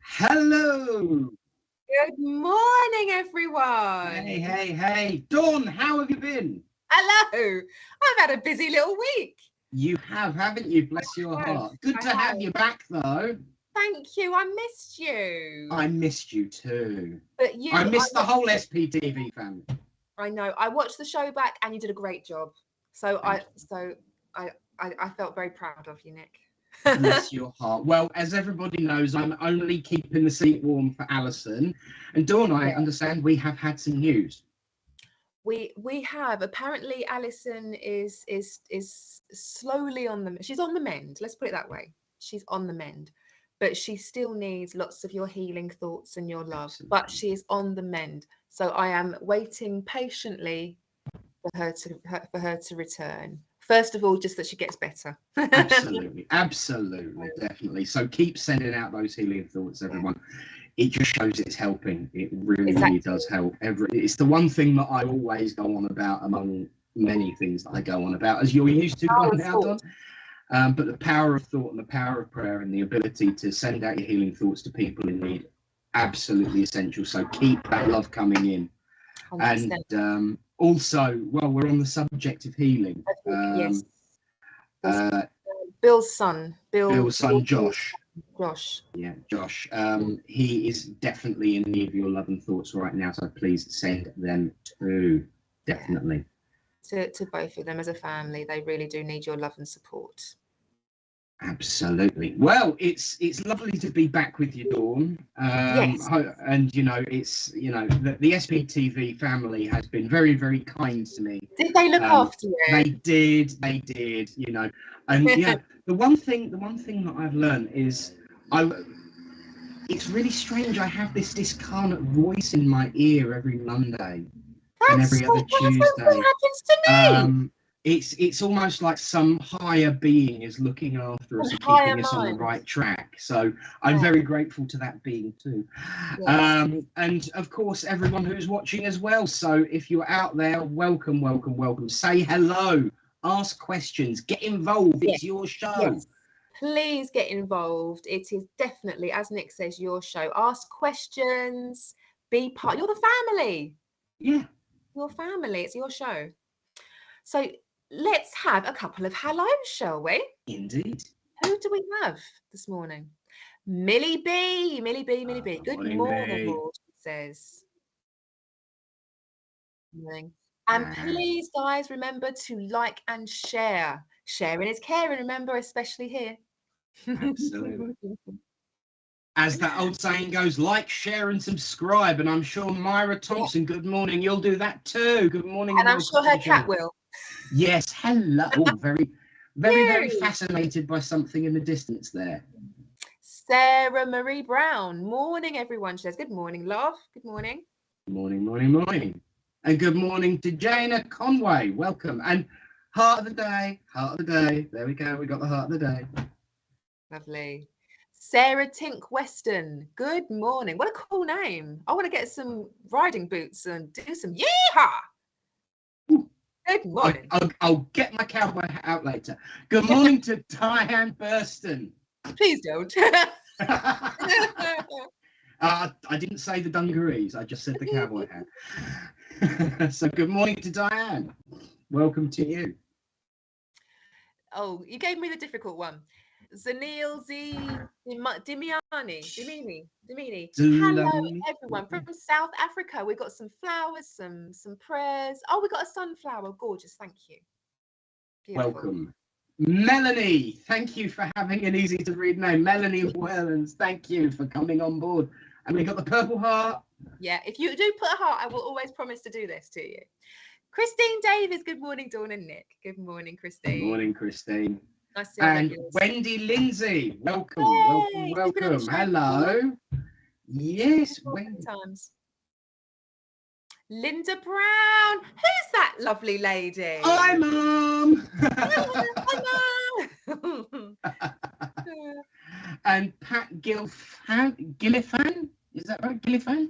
Hello. Good morning, everyone. Hey. Dawn, how have you been? Hello. I've had a busy little week. You have, haven't you? Bless your heart. Good to have you back, though. Thank you. I missed you. I missed you too. But I missed the whole SPtv family. I know. I watched the show back, and you did a great job. So I felt very proud of you, Nick. Bless your heart. Well, as everybody knows, I'm only keeping the seat warm for Alison. And Dawn, I understand we have had some news. We have. Apparently, Alison is slowly on the. She's on the mend. Let's put it that way. She's on the mend, but she still needs lots of your healing thoughts and your love. Absolutely. But she is on the mend. So I am waiting patiently for her to return. First of all, just that she gets better. Absolutely, definitely. So keep sending out those healing thoughts, everyone. It just shows it's helping. It really does help. It's the one thing that I always go on about among many things that I go on about, as you're used to by now, Don. But the power of thought and the power of prayer and the ability to send out your healing thoughts to people in need, absolutely essential. So keep that love coming in. 100%. And also, well, we're on the subject of healing. Yes. Bill's son, Josh. Yeah, Josh. He is definitely in need of your love and thoughts right now, so please send them too. Definitely. To both of them as a family, they really do need your love and support. Absolutely. Well, it's lovely to be back with you, Dawn. Yes. And the SPtv family has been very, very kind to me. Did they look after you? They did. And yeah, the one thing that I've learned is it's really strange. I have this discarnate voice in my ear every Monday and every other Tuesday. What happens to me? It's almost like some higher being is looking after us and keeping us on the right track. So I'm very grateful to that being too. Yes. And of course, everyone who's watching as well. So if you're out there, welcome. Say hello, ask questions, get involved. Yes. It's your show. Yes. Please get involved. It is definitely, as Nick says, your show. Ask questions, be part. You're the family. Yeah. Your family. It's your show. So let's have a couple of hellos, shall we? Indeed. Who do we have this morning? Millie B. Good morning, she says. Good morning. And please, guys, remember to like and share. Sharing is caring, remember, especially here. Absolutely. As that old saying goes, like, share and subscribe. And I'm sure Myra Thompson, good morning, you'll do that too. Good morning. And I'm sure her cat will. Yes, hello. Oh, very fascinated by something in the distance there. Sarah Marie Brown. Morning, everyone. She says, good morning, love. Good morning. Morning. And good morning to Jana Conway. Welcome. And heart of the day. There we go. We got the heart of the day. Lovely. Sarah Tink Weston. Good morning. What a cool name. I want to get some riding boots and do some yeehaw. Good morning. I'll get my cowboy hat out later. Good morning to Diane Burston. Please don't. I didn't say the dungarees. I just said the cowboy hat. So good morning to Diane. Welcome to you. Oh, you gave me the difficult one. Zanil Z Dimini. Hello, everyone from South Africa. We've got some flowers, some prayers. Oh, we got a sunflower. Gorgeous. Thank you. Beautiful. Welcome. Melanie, thank you for having an easy to read name. Melanie Wellens, thank you for coming on board. And we got the purple heart. Yeah, if you do put a heart, I will always promise to do this to you. Christine Davis, good morning, Dawn and Nick. Good morning, Christine. Good morning, Christine. Nice to and Wendy Lindsay, welcome. Hello. Yes, Wendy. Times. Linda Brown, who's that lovely lady? Hi, Mum. Hi, Mum. And Pat Gillifan, is that right? Gillifan?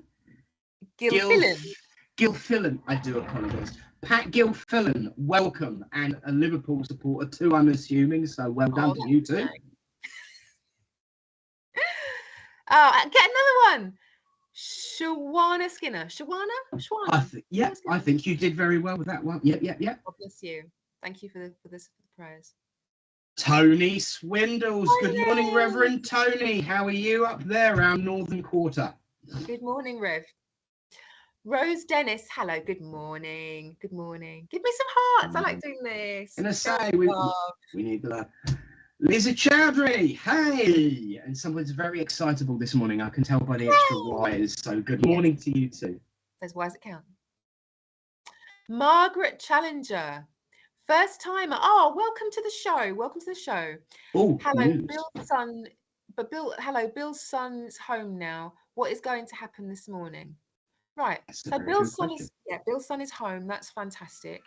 Gilfillan, I do apologise. Pat Gilfillan, welcome, and a Liverpool supporter too, I'm assuming, so well done to you too. Oh, get another one. Shawana Skinner. Shawana? I think you did very well with that one. Yep. God bless you. Thank you for the prayers. Tony Swindles. Tony. Good morning, Reverend Tony. How are you up there around Northern Quarter? Good morning, Rev. Rose Dennis, hello, good morning. Good morning. Give me some hearts. I like doing this. And I say, we need Lisa Chowdhury, hey! And someone's very excitable this morning. I can tell by the extra wires. So good morning to you too. Those wires that count. Margaret Challenger, first timer. Oh, welcome to the show. Welcome to the show. Oh, hello, news. Bill's son. But Bill's son's home now. What is going to happen this morning? Right. So Bill's son is home. That's fantastic.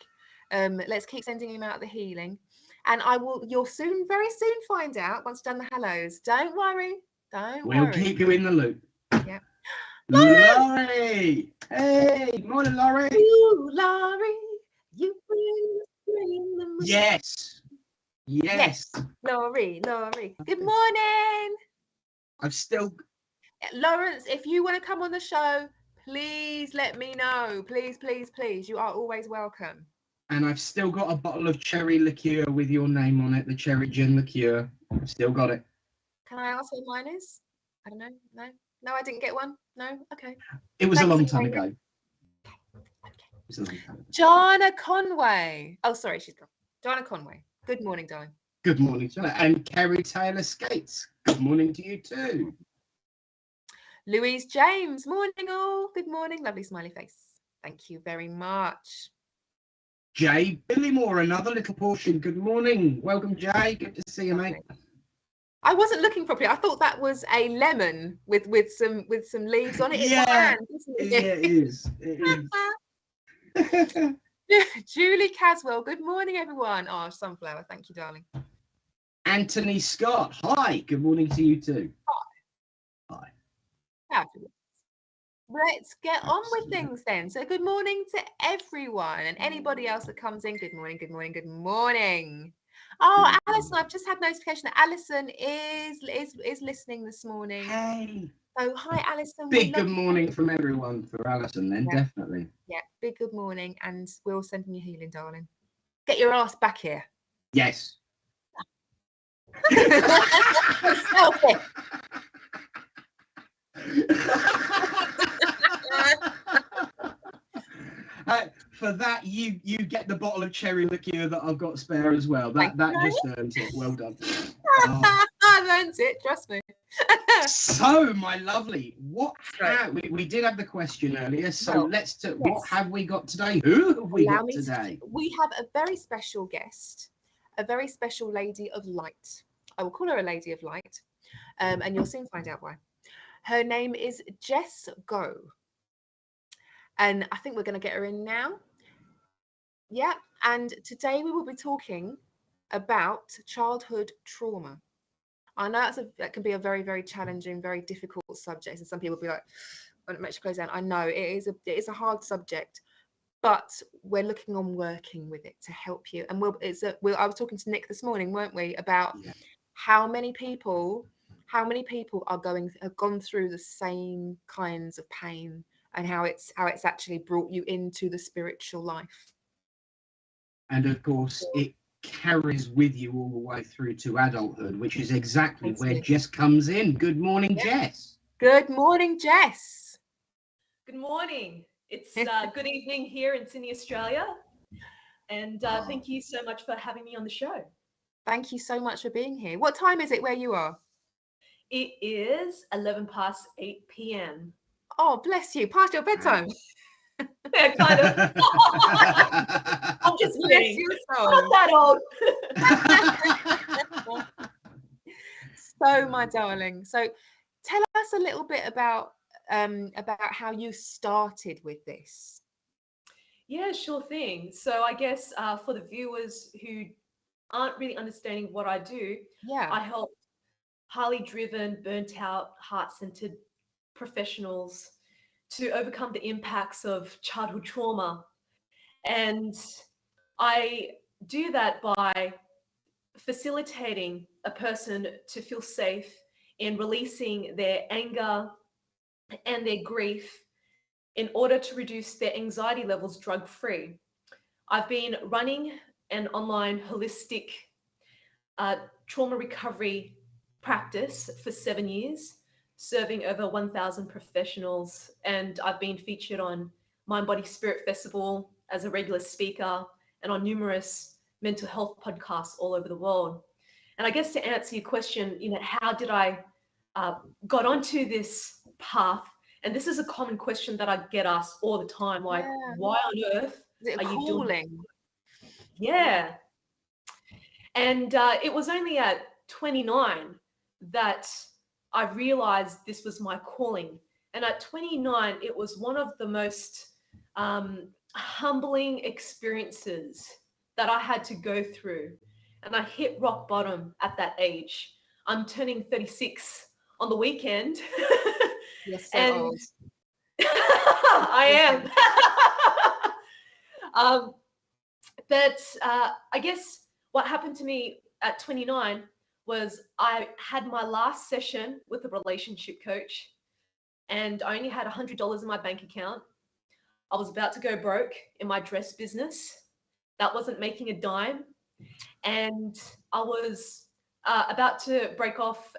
Let's keep sending him out the healing. And you'll very soon find out once done the hellos. Don't worry. We'll keep you in the loop. Yeah. Laurie! Hey, morning, Laurie. Ooh, Laurie, you bring the moon. Yes. Laurie. Good morning. I've still... Lawrence, if you want to come on the show, please let me know. Please. You are always welcome. And I've still got a bottle of cherry liqueur with your name on it, the cherry gin liqueur. I've still got it. Can I ask what mine is? I don't know. No, I didn't get one. No, okay. It was a long time ago. Jana Conway. Oh, sorry, she's gone. Jana Conway. Good morning, darling. Good morning, Jana. And Kerry Taylor Skates. Good morning to you too. Louise James. Morning, all. Good morning. Lovely smiley face. Thank you very much. Jay Billymore, another little portion. Good morning. Welcome, Jay. Good to see you, mate. I wasn't looking properly. I thought that was a lemon with some leaves on it. Yeah, it is. Julie Caswell. Good morning, everyone. Oh, sunflower. Thank you, darling. Anthony Scott. Hi. Good morning to you too. Hi. Fabulous. Let's get on with things then. So good morning to everyone and anybody else that comes in. Good morning. Oh, Alison, I've just had notification that Alison is listening this morning. Hey. So hi, Alison. Big good morning from everyone for Alison then, definitely. Yeah, big good morning, and we'll send you healing, darling. Get your ass back here. Yes. Selfie. For that, you get the bottle of cherry liqueur that I've got spare as well. That just earns it. Well done. I've earned it. Trust me. So, my lovely, we did have the question earlier. So what have we got today? Who have we got today? We have a very special guest, a very special lady of light. I will call her a lady of light, and you'll soon find out why. Her name is Jess Go. And I think we're going to get her in now. Yeah. And today we will be talking about childhood trauma. I know that can be a very, very challenging, very difficult subject. And some people will be like, when it makes you close down. I know it is a hard subject, but we're looking on working with it to help you. And I was talking to Nick this morning, weren't we, about how many people have gone through the same kinds of pain, and how it's actually brought you into the spiritual life. And of course, it carries with you all the way through to adulthood, which is exactly where Jess comes in. Good morning, Jess. Good morning, Jess. Good morning. It's good evening here in Sydney, Australia. And thank you so much for having me on the show. Thank you so much for being here. What time is it where you are? It is 11:08 p.m. Oh, bless you. Past your bedtime. Yeah, kind of. I'm just kidding. Not that old. So, my darling. So, tell us a little bit about how you started with this. Yeah, sure thing. So, I guess for the viewers who aren't really understanding what I do, I help highly driven, burnt out, heart-centered professionals to overcome the impacts of childhood trauma. And I do that by facilitating a person to feel safe in releasing their anger and their grief in order to reduce their anxiety levels drug-free. I've been running an online holistic trauma recovery practice for 7 years, serving over 1,000 professionals. And I've been featured on Mind, Body, Spirit Festival as a regular speaker and on numerous mental health podcasts all over the world. And I guess to answer your question, how did I got onto this path? And this is a common question that I get asked all the time, like, why on earth are you doing? Yeah. And it was only at 29 that I realized this was my calling. And at 29, it was one of the most humbling experiences that I had to go through. And I hit rock bottom at that age. I'm turning 36 on the weekend. Yes, so old. I am. But I guess what happened to me at 29 was I had my last session with a relationship coach, and I only had $100 in my bank account. I was about to go broke in my dress business. That wasn't making a dime. And I was about to break off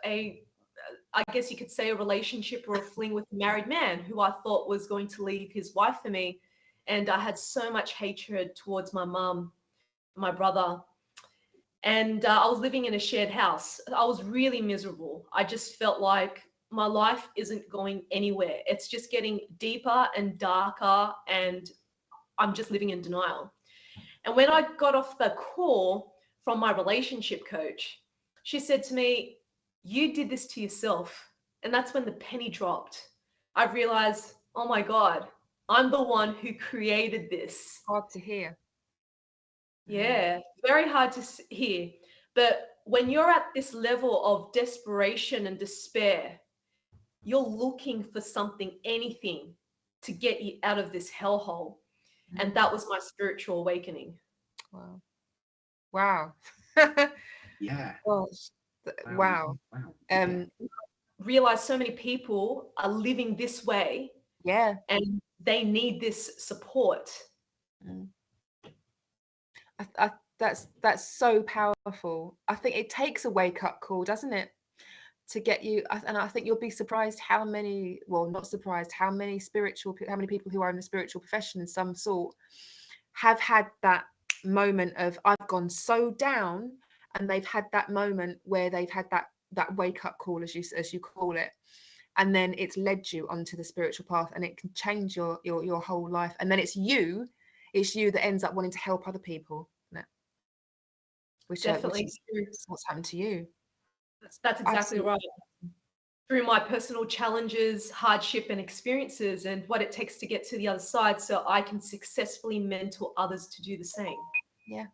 I guess you could say, a relationship or a fling with a married man who I thought was going to leave his wife for me. And I had so much hatred towards my mum, my brother. And I was living in a shared house. I was really miserable. I just felt like my life isn't going anywhere. It's just getting deeper and darker, and I'm just living in denial. And when I got off the call from my relationship coach, she said to me, "You did this to yourself." And that's when the penny dropped. I realized, oh my God, I'm the one who created this. Hard to hear. Yeah, very hard to hear. But when you're at this level of desperation and despair, you're looking for something, anything, to get you out of this hellhole. And that was my spiritual awakening. Wow. Wow. Yeah. Wow. Realize so many people are living this way. Yeah. And they need this support. That's so powerful. I think it takes a wake-up call, doesn't it, to get you? And I think you'll be surprised how many, well, not surprised, how many people who are in the spiritual profession, some sort, have had that moment of, I've gone so down, and they've had that moment where they've had that wake-up call, as you call it, and then it's led you onto the spiritual path, and it can change your whole life. And then it's you that ends up wanting to help other people, isn't it? Which is what's happened to you. That's exactly right. Through my personal challenges, hardship, and experiences, and what it takes to get to the other side, so I can successfully mentor others to do the same. Yeah.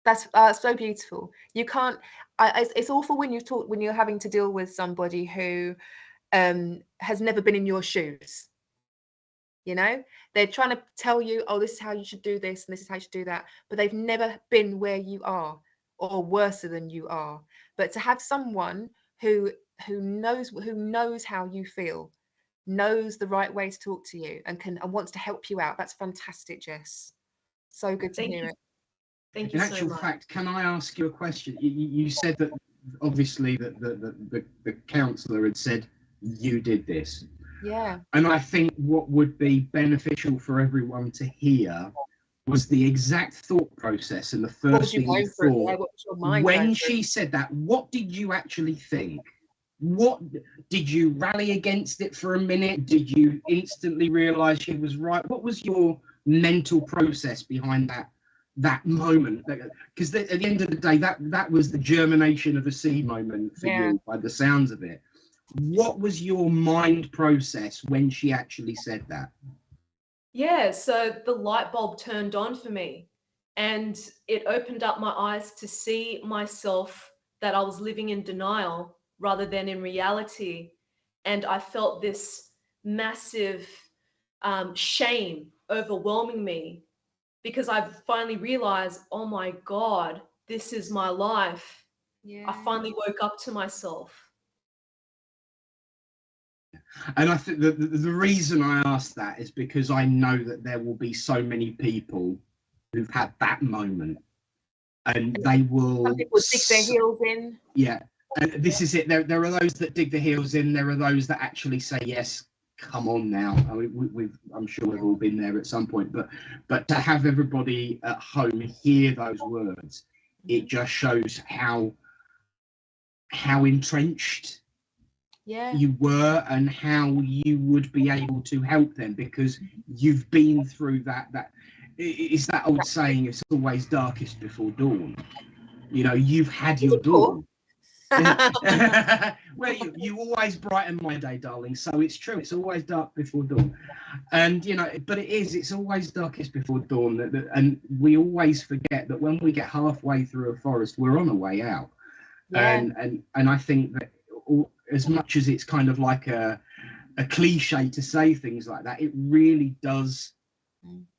That's so beautiful. You can't. It's awful when you're having to deal with somebody who has never been in your shoes. They're trying to tell you, oh, this is how you should do this, and this is how you should do that, but they've never been where you are, or worse than you are. But to have someone who knows how you feel, knows the right way to talk to you, and wants to help you out, that's fantastic, Jess. So good to hear it. Thank you so much. In actual fact, can I ask you a question? You said that obviously that the counsellor had said you did this. Yeah. And I think what would be beneficial for everyone to hear was the exact thought process and the first thing you thought when she said that. What did you actually think? What did you rally against it for a minute? Did you instantly realize she was right? What was your mental process behind that moment? Because at the end of the day, that was the germination of a seed moment for you, by the sounds of it. What was your mind process when she actually said that? Yeah, so the light bulb turned on for me, and it opened up my eyes to see myself, that I was living in denial rather than in reality. And I felt this massive shame overwhelming me, because I've finally realized, oh my God, this is my life. Yeah. I finally woke up to myself. And I think the reason I ask that is because I know that there will be so many people who've had that moment, and they will. Some people dig their heels in. Yeah, and this is it. There are those that dig their heels in. There are those that actually say, "Yes, come on now." I mean, I'm sure we've all been there at some point. But to have everybody at home hear those words, it just shows how entrenched you were, and how you would be able to help them, because you've been through that. It's that old saying, it's always darkest before dawn. You know, you've had your dawn. Well, you always brighten my day, darling. So it's true, it's always dark before dawn. And you know, but it's always darkest before dawn, and we always forget that when we get halfway through a forest, we're on our way out. And I think that as much as it's kind of like a cliche to say things like that, it really does.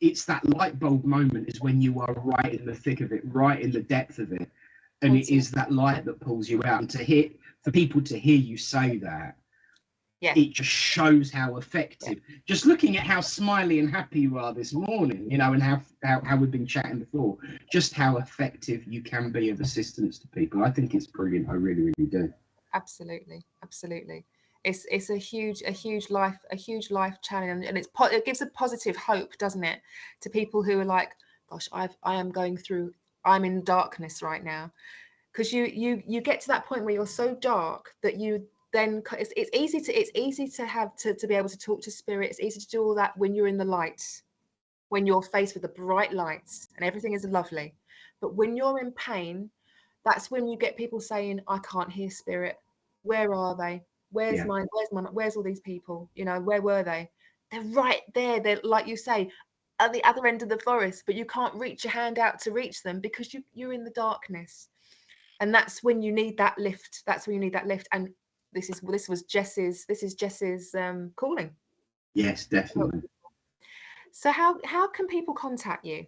It's that light bulb moment is when you are right in the thick of it, right in the depth of it, and it is that light that pulls you out. And for people to hear you say that, it just shows how effective. Just looking at how smiley and happy you are this morning, you know, and how we've been chatting before, just how effective you can be of assistance to people. I think it's brilliant. I really, really do. Absolutely. It's a huge life challenge, and it gives a positive hope, doesn't it, to people who are like, gosh, I'm in darkness right now. Because you get to that point where you're so dark that you then it's easy to be able to talk to spirit. It's easy to do all that when you're in the light, when you're faced with the bright lights and everything is lovely. But when you're in pain, that's when you get people saying, I can't hear spirit. Where are they? Where's all these people? You know, where were they? They're right there. They're, like you say, at the other end of the forest, but you can't reach your hand out to reach them because you're in the darkness. And that's when you need that lift. And this is Jess's calling. Yes, definitely. So how can people contact you?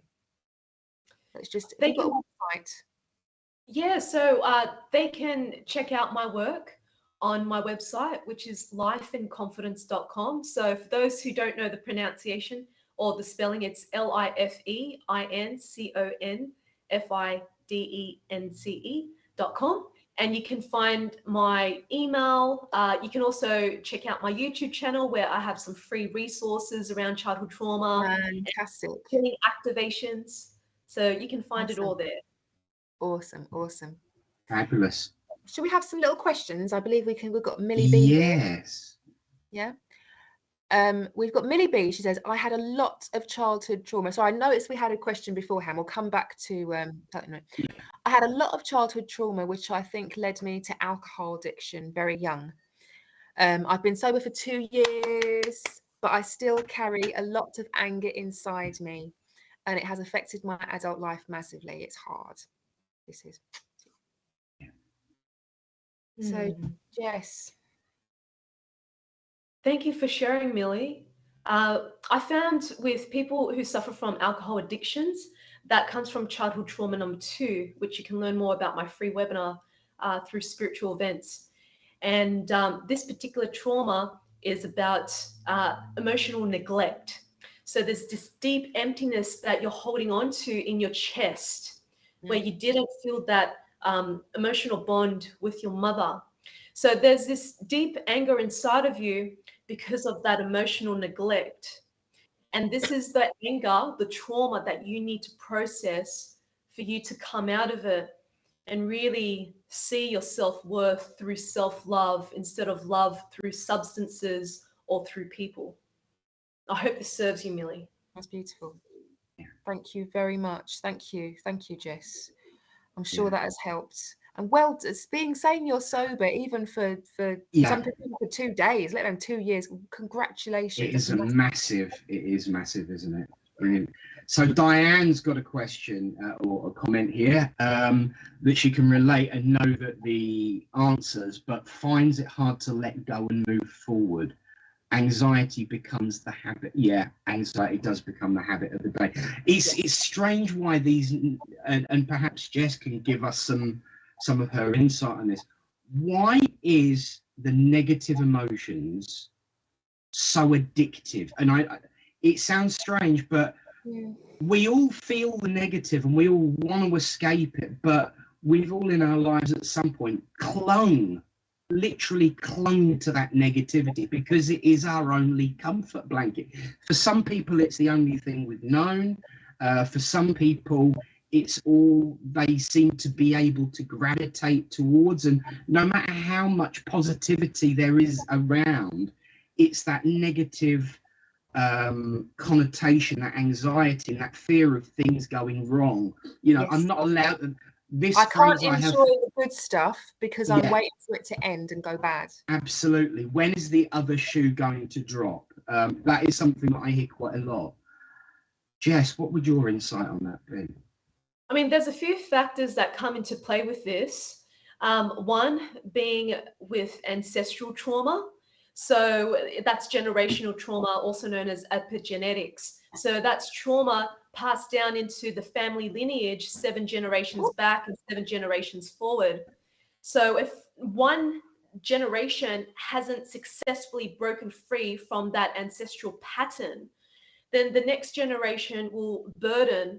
Let's just, you've got a website. Yeah, so they can check out my work on my website, which is lifeinconfidence.com. So for those who don't know the pronunciation or the spelling, it's LIFEINCONFIDENCE.com. And you can find my email. You can also check out my YouTube channel, where I have some free resources around childhood trauma. Fantastic. And activations. So you can find it all there. Awesome. Fabulous. Should we have some little questions? I believe we've got Millie B. Yes. Yeah. We've got Millie B. She says, I had a lot of childhood trauma. So I noticed we had a question beforehand. We'll come back to I had a lot of childhood trauma, which I think led me to alcohol addiction very young. I've been sober for 2 years, but I still carry a lot of anger inside me, and it has affected my adult life massively. It's hard. This is. So, Jess. Thank you for sharing, Millie. I found with people who suffer from alcohol addictions, that comes from childhood trauma number 2, which you can learn more about my free webinar through spiritual events. And this particular trauma is about emotional neglect. So there's this deep emptiness that you're holding on to in your chest, where you didn't feel that emotional bond with your mother. So there's this deep anger inside of you because of that emotional neglect. And this is the anger, the trauma that you need to process for you to come out of it and really see your self-worth through self-love instead of love through substances or through people. I hope this serves you, Millie. That's beautiful. Thank you very much. Thank you, Jess. I'm sure that has helped. And well, saying you're sober, even for some people for 2 days, let alone 2 years. Congratulations. It is massive. It is massive, isn't it? Brilliant. So Diane's got a question or a comment here that she can relate and know that the answers, but finds it hard to let go and move forward. Anxiety becomes the habit. Yeah, anxiety does become the habit of the day. It's strange why these, and perhaps Jess can give us some of her insight on this. Why is the negative emotions so addictive. And it sounds strange, but we all feel the negative and we all want to escape it, but we've all in our lives at some point literally clung to that negativity because it is our only comfort blanket. For some people, it's the only thing we've known. For some people, it's all they seem to be able to gravitate towards. And no matter how much positivity there is around, it's that negative connotation, that anxiety, and that fear of things going wrong. You know, yes. I'm not allowed to. I can't enjoy the good stuff because I'm waiting for it to end and go bad. Absolutely. When is the other shoe going to drop? That is something that I hear quite a lot. Jess, what would your insight on that be? I mean, there's a few factors that come into play with this. One being with ancestral trauma. So that's generational trauma, also known as epigenetics. So that's trauma passed down into the family lineage 7 generations back and 7 generations forward. So if one generation hasn't successfully broken free from that ancestral pattern, then the next generation will burden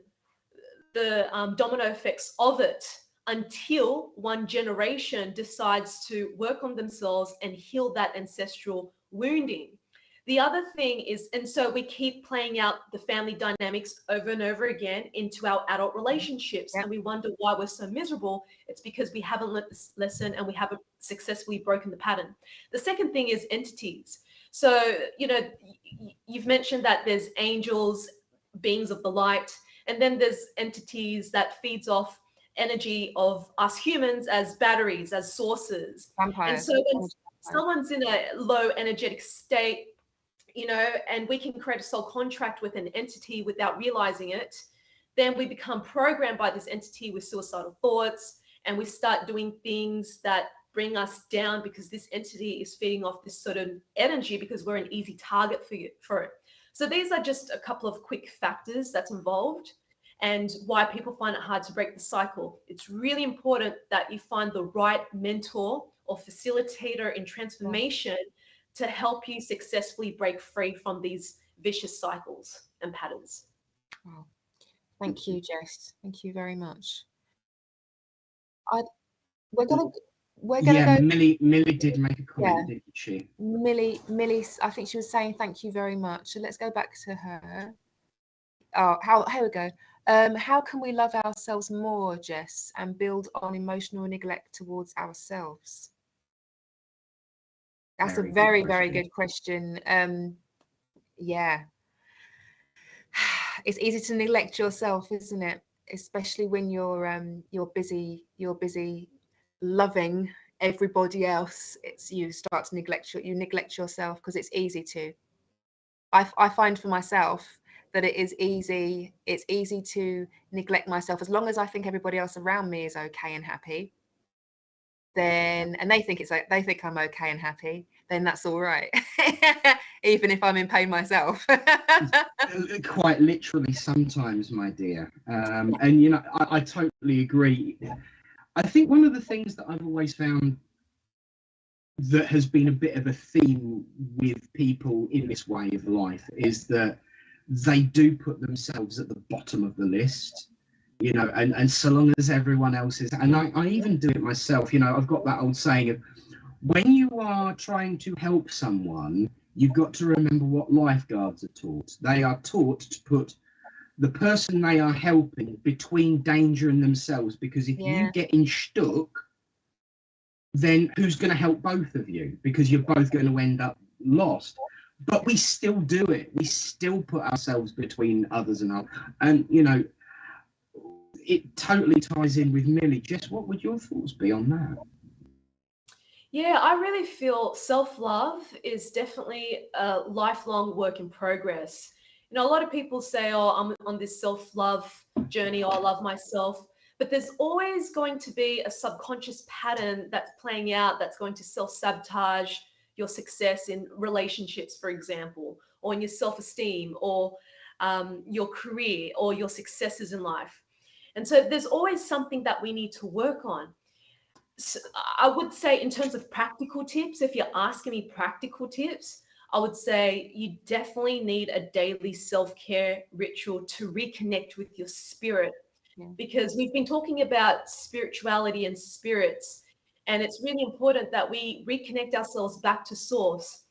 the domino effects of it until one generation decides to work on themselves and heal that ancestral wounding. The other thing is, and so we keep playing out the family dynamics over and over again into our adult relationships, and we wonder why we're so miserable. It's because we haven't learned this lesson and we haven't successfully broken the pattern. The second thing is entities. So, you know, you've mentioned that there's angels, beings of the light, and then there's entities that feeds off energy of us humans as batteries, as sources. Vampires. And so when someone's in a low energetic state, you know, and we can create a soul contract with an entity without realizing it, then we become programmed by this entity with suicidal thoughts, and we start doing things that bring us down because this entity is feeding off this sort of energy because we're an easy target for it. So these are just a couple of quick factors that's involved and why people find it hard to break the cycle. It's really important that you find the right mentor or facilitator in transformation to help you successfully break free from these vicious cycles and patterns. Wow. Thank you, Jess. Thank you very much. We're gonna go. Millie did make a comment, didn't she? Millie, I think she was saying thank you very much. So let's go back to her. Oh, here we go. How can we love ourselves more, Jess, and build on emotional neglect towards ourselves? That's a very, very good question. Yeah. It's easy to neglect yourself, isn't it? Especially when you're busy loving everybody else. You start to neglect yourself because it's easy to. I find for myself that it's easy to neglect myself as long as I think everybody else around me is okay and happy. And they think I'm okay and happy, then that's all right. Even if I'm in pain myself. Quite literally sometimes, my dear. And you know, I totally agree. I think one of the things that I've always found that has been a bit of a theme with people in this way of life is that they do put themselves at the bottom of the list. You know, and so long as everyone else is, and I even do it myself, you know, I've got that old saying of when you are trying to help someone, you've got to remember what lifeguards are taught. They are taught to put the person they are helping between danger and themselves, because if you get stuck, then who's going to help both of you? Because you're both going to end up lost. But we still do it. We still put ourselves between others and others. And, you know, it totally ties in with Millie. Jess, what would your thoughts be on that? Yeah, I really feel self-love is definitely a lifelong work in progress. You know, a lot of people say, oh, I'm on this self-love journey, or I love myself. But there's always going to be a subconscious pattern that's playing out that's going to self-sabotage your success in relationships, for example, or in your self-esteem, or your career, or your successes in life. And so there's always something that we need to work on. So I would say in terms of practical tips, if you're asking me practical tips, I would say you definitely need a daily self-care ritual to reconnect with your spirit, because we've been talking about spirituality and spirits, and it's really important that we reconnect ourselves back to source,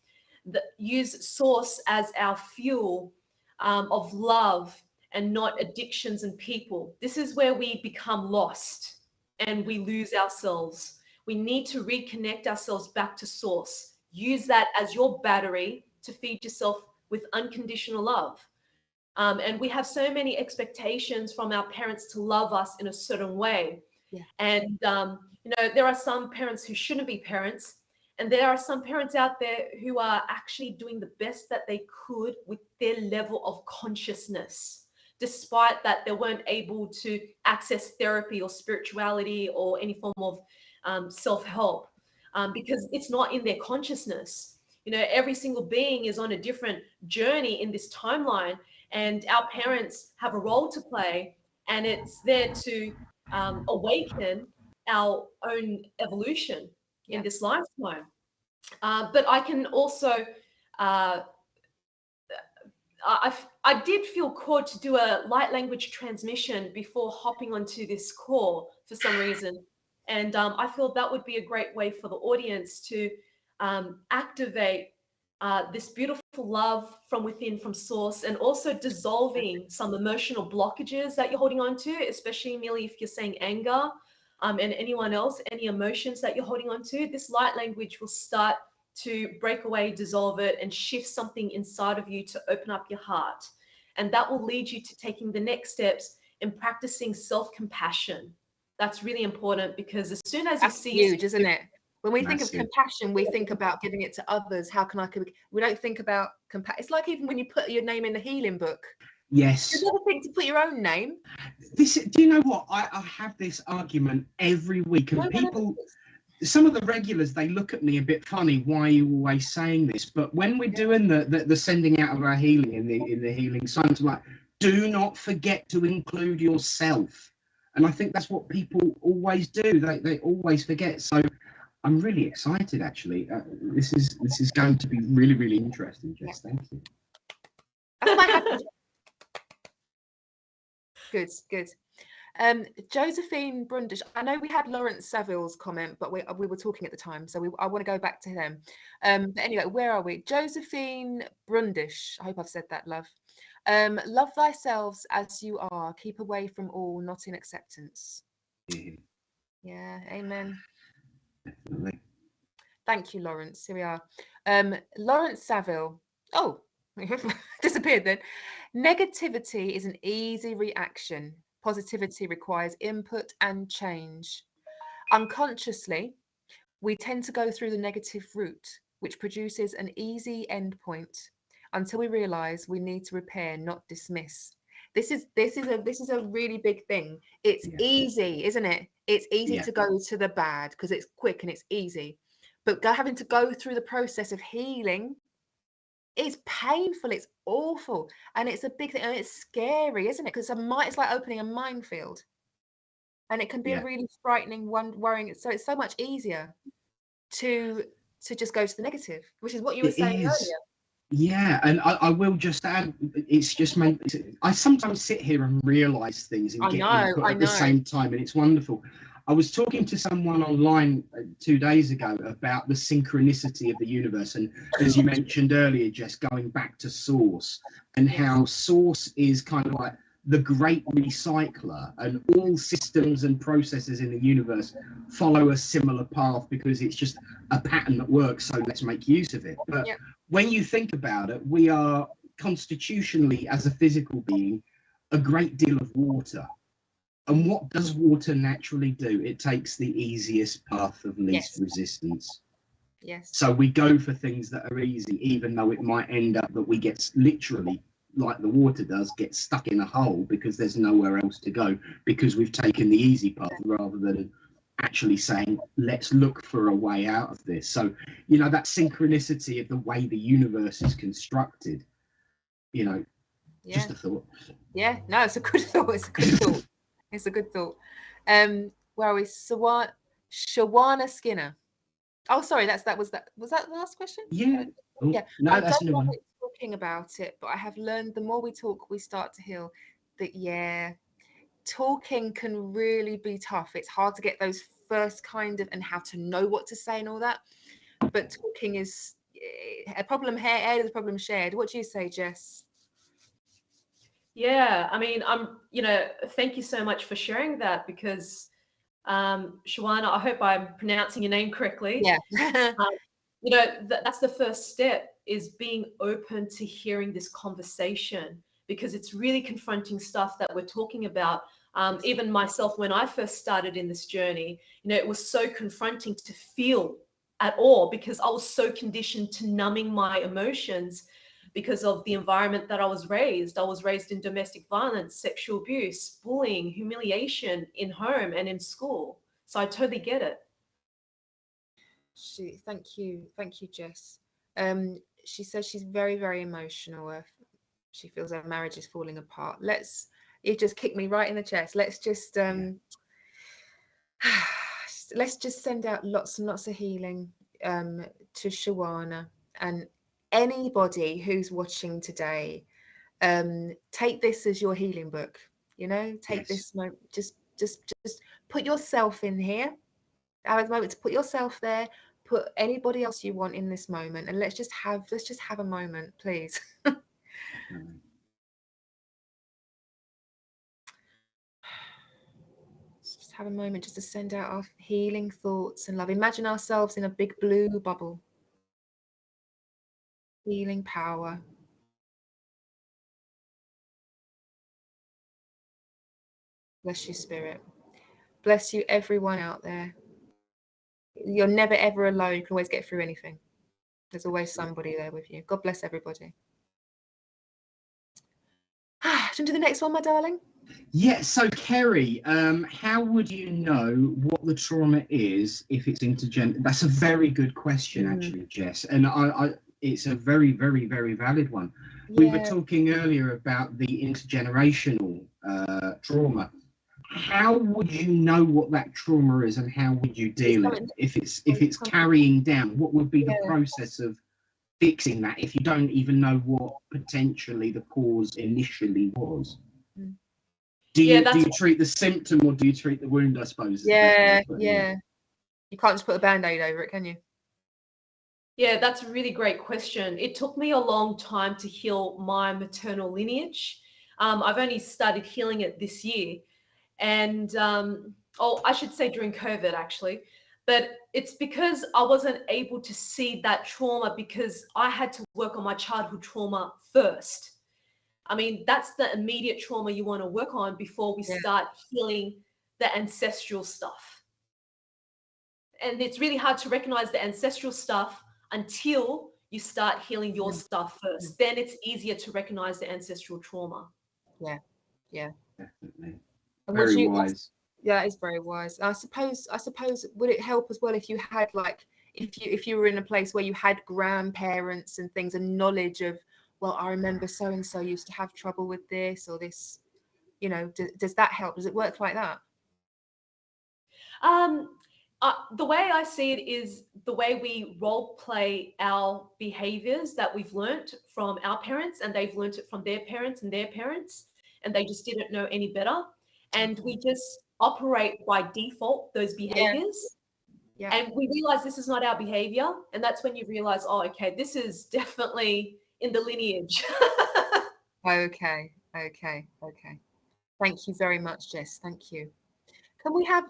use source as our fuel of love and not addictions and people. This is where we become lost and we lose ourselves. We need to reconnect ourselves back to source. Use that as your battery to feed yourself with unconditional love. And we have so many expectations from our parents to love us in a certain way. And, you know, there are some parents who shouldn't be parents. And there are some parents out there who are actually doing the best that they could with their level of consciousness, despite that they weren't able to access therapy or spirituality or any form of self-help, because it's not in their consciousness. You know, every single being is on a different journey in this timeline, and our parents have a role to play, and it's there to awaken our own evolution in this lifetime. But I can also, I did feel called to do a light language transmission before hopping onto this call for some reason. And I feel that would be a great way for the audience to activate this beautiful love from within, from source, and also dissolving some emotional blockages that you're holding on to, especially Millie, if you're saying anger, and anyone else, any emotions that you're holding on to. This light language will start to break away, dissolve it, and shift something inside of you to open up your heart. And that will lead you to taking the next steps in practicing self-compassion. That's really important, because as soon as that's you see huge, isn't it? When we think of compassion, we think about giving it to others. How can I? We don't think about compassion. It's like even when you put your name in the healing book. Yes. You never think to put your own name. Do you know what? I have this argument every week, and people, some of the regulars, they look at me a bit funny. Why are you always saying this? But when we're doing the sending out of our healing in the healing signs, I'm like, do not forget to include yourself. And I think that's what people always do. They always forget. So I'm really excited, actually. This is going to be really, really interesting, Jess. Thank you. Good. Josephine Brundish. I know we had Lawrence Saville's comment, but we were talking at the time, so I want to go back to them. But anyway, where are we? Josephine Brundish. I hope I've said that, love. Love thyself as you are. Keep away from all not in acceptance. Yeah, amen. Definitely. Thank you, Lawrence. Here we are. Lawrence Saville. Oh, disappeared then. Negativity is an easy reaction. Positivity requires input and change. Unconsciously, we tend to go through the negative route, which produces an easy endpoint until we realize we need to repair, not dismiss. This is a really big thing. It's easy, isn't it? It's easy to go to the bad because it's quick and it's easy. But having to go through the process of healing, it's painful, it's awful, and it's a big thing, and it's scary, isn't it? Because it's like opening a minefield, and it can be a really frightening one, worrying. So it's so much easier to just go to the negative, which is what you were saying earlier. Yeah, and I will just add, it's just I sometimes sit here and realise things and get input at the same time, and it's wonderful. I was talking to someone online 2 days ago about the synchronicity of the universe, and as you mentioned earlier, just going back to source, and how source is kind of like the great recycler, and all systems and processes in the universe follow a similar path because it's just a pattern that works, so let's make use of it. But when you think about it, we are constitutionally, as a physical being, a great deal of water. And what does water naturally do? It takes the easiest path of least resistance. Yes. So we go for things that are easy, even though it might end up that we get literally, like the water does, get stuck in a hole because there's nowhere else to go, because we've taken the easy path rather than actually saying, let's look for a way out of this. So, you know, that synchronicity of the way the universe is constructed, you know, just a thought. Yeah, no, it's a good thought. It's a good thought. It's a good thought. Where are we? Shawana Skinner. Oh, sorry, was that the last question? Yeah. Yeah, no, I that's don't a new one. like talking about it, but I have learned the more we talk, we start to heal. That yeah, talking can really be tough. It's hard to get those first kind of and how to know what to say and all that. But talking is a problem here, is a problem shared. What do you say, Jess? Yeah, I mean, thank you so much for sharing that, because Shawana, I hope I'm pronouncing your name correctly. Yeah. That's the first step, is being open to hearing this conversation, because it's really confronting stuff that we're talking about. Even myself, when I first started in this journey, it was so confronting to feel at all, because I was so conditioned to numbing my emotions because of the environment that I was raised. I was raised in domestic violence, sexual abuse, bullying, humiliation in home and in school. So I totally get it. Thank you, Jess. She says she's very, very emotional. She feels her marriage is falling apart. You just kicked me right in the chest. Let's just send out lots and lots of healing to Shawana and anybody who's watching today. Take this as your healing book. Take this moment. Just put yourself in here. Have a moment to put yourself there. Put anybody else you want in this moment, and let's just have a moment, please. Just have a moment just to send out our healing thoughts and love. Imagine ourselves in a big blue bubble. Healing power. Bless you, Spirit. Bless you, everyone out there. You're never, ever alone. You can always get through anything. There's always somebody there with you. God bless everybody. Do you want to do the next one, my darling? Yeah, so Kerry, how would you know what the trauma is if it's intergenerational? That's a very good question, actually, Jess. And it's a very, very, very valid one. Yeah. We were talking earlier about the intergenerational trauma. How would you know what that trauma is, and how would you deal it? If it's carrying down, what would be the process of fixing that if you don't even know what potentially the cause initially was? Do you treat the symptom, or do you treat the wound, I suppose? Yeah. You can't just put a Band-Aid over it, can you? Yeah, that's a really great question. It took me a long time to heal my maternal lineage. I've only started healing it this year. And, I should say during COVID, actually. But it's because I wasn't able to see that trauma, because I had to work on my childhood trauma first. I mean, that's the immediate trauma you want to work on before we start healing the ancestral stuff. And it's really hard to recognize the ancestral stuff until you start healing your stuff first. Then it's easier to recognize the ancestral trauma. Yeah. Definitely. And very wise. Yeah, it's very wise. I suppose would it help as well if you had if you were in a place where you had grandparents and things and knowledge of, well, I remember so and so used to have trouble with this or this, does that help? Does it work like that? The way I see it is the way we role play our behaviors that we've learnt from our parents, and they've learnt it from their parents and their parents, and they just didn't know any better. And we just operate by default those behaviors. Yeah. And we realize this is not our behavior. And that's when you realize, oh, okay, this is definitely in the lineage. Okay. Thank you very much, Jess. Thank you. Can we have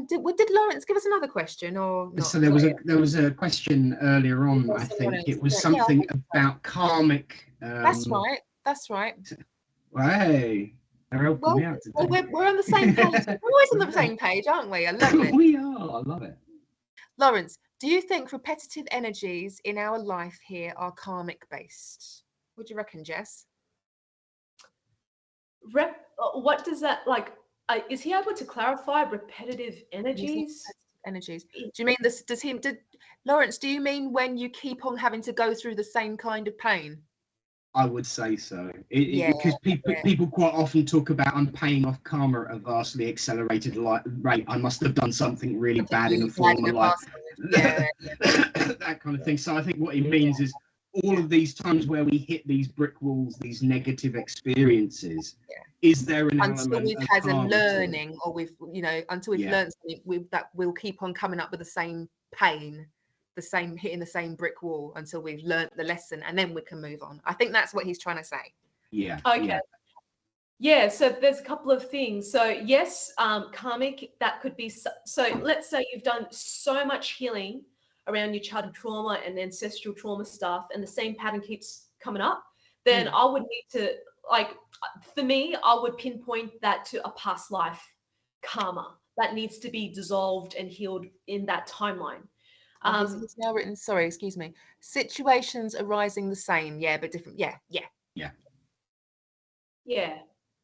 did Lawrence give us another question or not? So there was a question earlier on. I think it was something about karmic. That's right. Hey, they're helping me out today. We're on the same page. We're always on the same page, aren't we? I love it. We are. I love it. Lawrence, do you think repetitive energies in our life here are karmic based? What do you reckon, Jess? What does that like? Is he able to clarify repetitive energies? Do you mean this? Lawrence, do you mean when you keep on having to go through the same kind of pain? I would say so. Because people quite often talk about, I'm paying off karma at a vastly accelerated rate. I must have done something really bad in a former life. That kind of thing. So I think what he means is all of these times where we hit these brick walls, these negative experiences, is there an until element we've of had a karma learning, or we've, you know, until we've learned something, that we'll keep on coming up with the same pain, the same hitting the same brick wall until we've learned the lesson, and then we can move on. I think that's what he's trying to say. Yeah. Okay. Yeah, so there's a couple of things. So yes, karmic, that could be, so let's say you've done so much healing around your childhood trauma and ancestral trauma stuff, and the same pattern keeps coming up, then I would need to, like, for me, I would pinpoint that to a past life karma that needs to be dissolved and healed in that timeline. He's now written, sorry, excuse me, situations arising the same, but different. Yeah.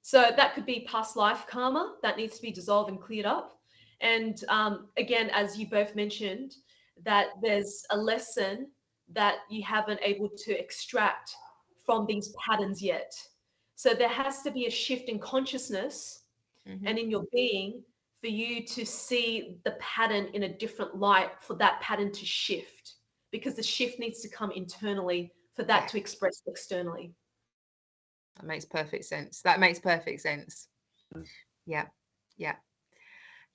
So that could be past life karma that needs to be dissolved and cleared up. And again, as you both mentioned, that there's a lesson that you haven't able to extract from these patterns yet. So there has to be a shift in consciousness and in your being for you to see the pattern in a different light, for that pattern to shift, because the shift needs to come internally for that to express externally. That makes perfect sense. That makes perfect sense. Yeah.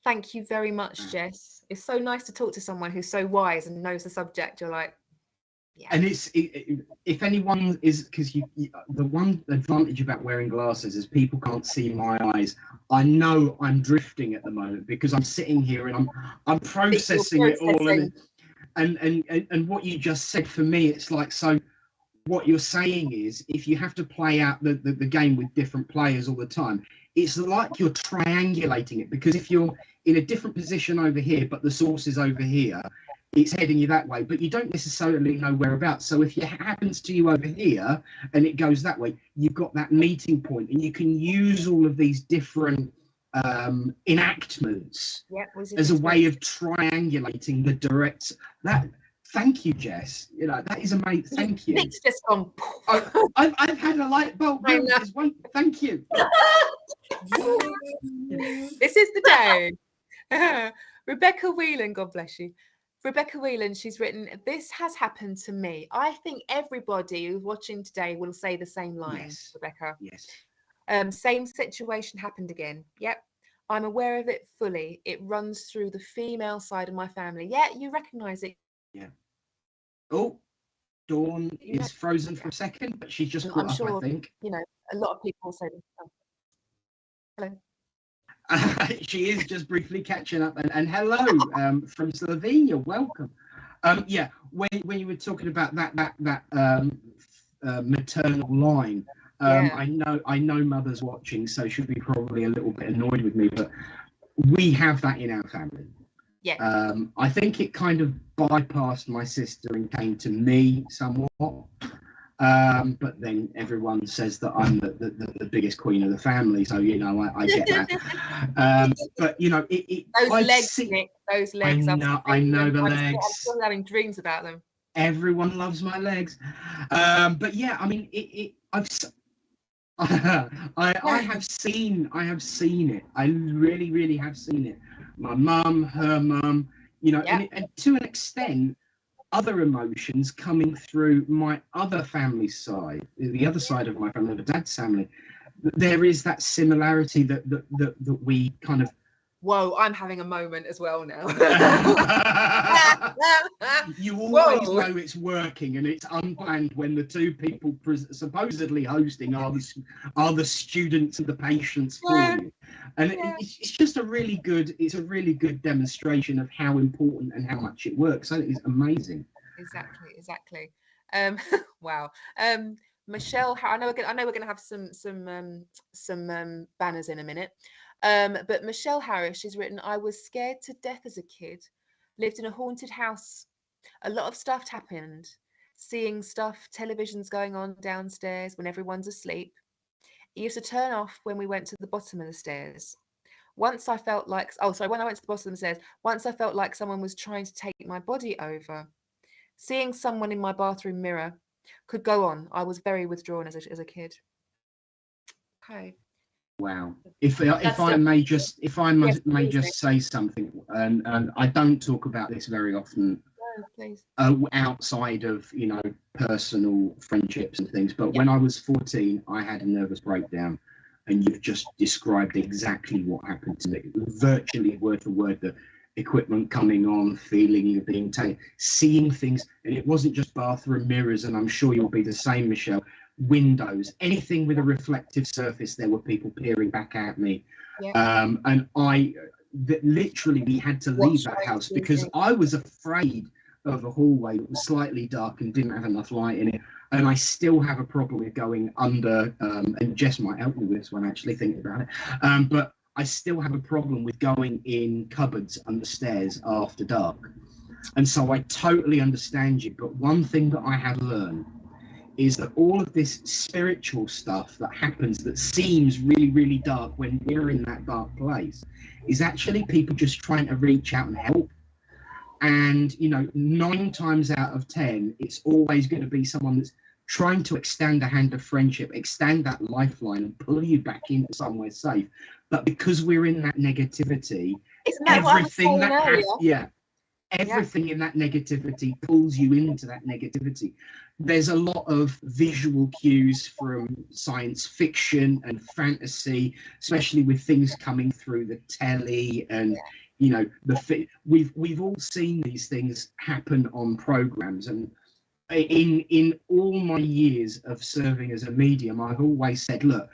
Thank you very much, Jess. It's so nice to talk to someone who's so wise and knows the subject. You're like, and if anyone is, because the one advantage about wearing glasses is people can't see my eyes. I know I'm drifting at the moment because I'm sitting here and I'm processing it all, and what you just said, for me, it's like, so what you're saying is, if you have to play out the game with different players all the time, it's like you're triangulating it, because if you're in a different position over here but the source is over here, it's heading you that way, but you don't necessarily know whereabouts. So if it happens to you over here and it goes that way, you've got that meeting point, and you can use all of these different enactments as a way of triangulating the direct. Thank you, Jess. You know, that is amazing. Thank you. Nick's just gone. I've had a light bulb. Thank you. This is the day. Rebecca Whelan, God bless you. Rebecca Whelan, she's written, this has happened to me. I think everybody who's watching today will say the same lines, Rebecca. Yes. Same situation happened again. Yep. I'm aware of it fully. It runs through the female side of my family. Yeah, you recognise it. Yeah. Oh, Dawn is frozen for a second, but she's just caught up, I think. You know, a lot of people say this. Hello. She is just briefly catching up, and hello from Slovenia, welcome. When you were talking about that maternal line, I know mother's watching, so she'll be probably a little bit annoyed with me, but we have that in our family. I think it kind of bypassed my sister and came to me somewhat. But then everyone says that I'm the biggest queen of the family, so you know I get that. But you know, those legs, Nick, those legs. I know the legs. I'm still having dreams about them. Everyone loves my legs. But yeah, I mean, I have seen it. I really have seen it. My mum, her mum, you know, and to an extent, other emotions coming through my other family side, the other side of my family, the dad's family. There is that similarity that we kind of. Whoa, I'm having a moment as well now. You always know it's working and it's unplanned when the two people supposedly hosting are the students and the patients for you. And it's just a really good demonstration of how important and how much it works. So it's amazing. Exactly. Wow. Michelle, I know we're gonna have some banners in a minute. But Michelle Harris, she's written, I was scared to death as a kid, lived in a haunted house. A lot of stuff happened, seeing stuff, televisions going on downstairs when everyone's asleep. It used to turn off when we went to the bottom of the stairs. When I went to the bottom of the stairs, once I felt like someone was trying to take my body over. Seeing someone in my bathroom mirror. Could go on. I was very withdrawn as a kid. Okay. Wow. If I may just say something, and I don't talk about this very often, please. Outside of, you know, personal friendships and things. But when I was 14, I had a nervous breakdown, and you've just described exactly what happened to me. Virtually word for word, the equipment coming on, feeling you being taken, seeing things, and it wasn't just bathroom mirrors, and I'm sure you'll be the same, Michelle. Windows, anything with a reflective surface, there were people peering back at me. And literally we had to leave that house because I was afraid of a hallway that was slightly dark and didn't have enough light in it. And I still have a problem with going under, and Jess might help me with this one, actually, thinking about it. But I still have a problem with going in cupboards under stairs after dark. And so I totally understand you. But one thing that I have learned is that all of this spiritual stuff that happens that seems really, really dark when we're in that dark place is actually people just trying to reach out and help. And, you know, 9 times out of 10, it's always going to be someone that's trying to extend a hand of friendship, extend that lifeline and pull you back into somewhere safe. But because we're in that negativity, everything in that negativity pulls you into that negativity. There's a lot of visual cues from science fiction and fantasy, especially with things coming through the telly, and you know, we've all seen these things happen on programs. And in all my years of serving as a medium, I've always said, look,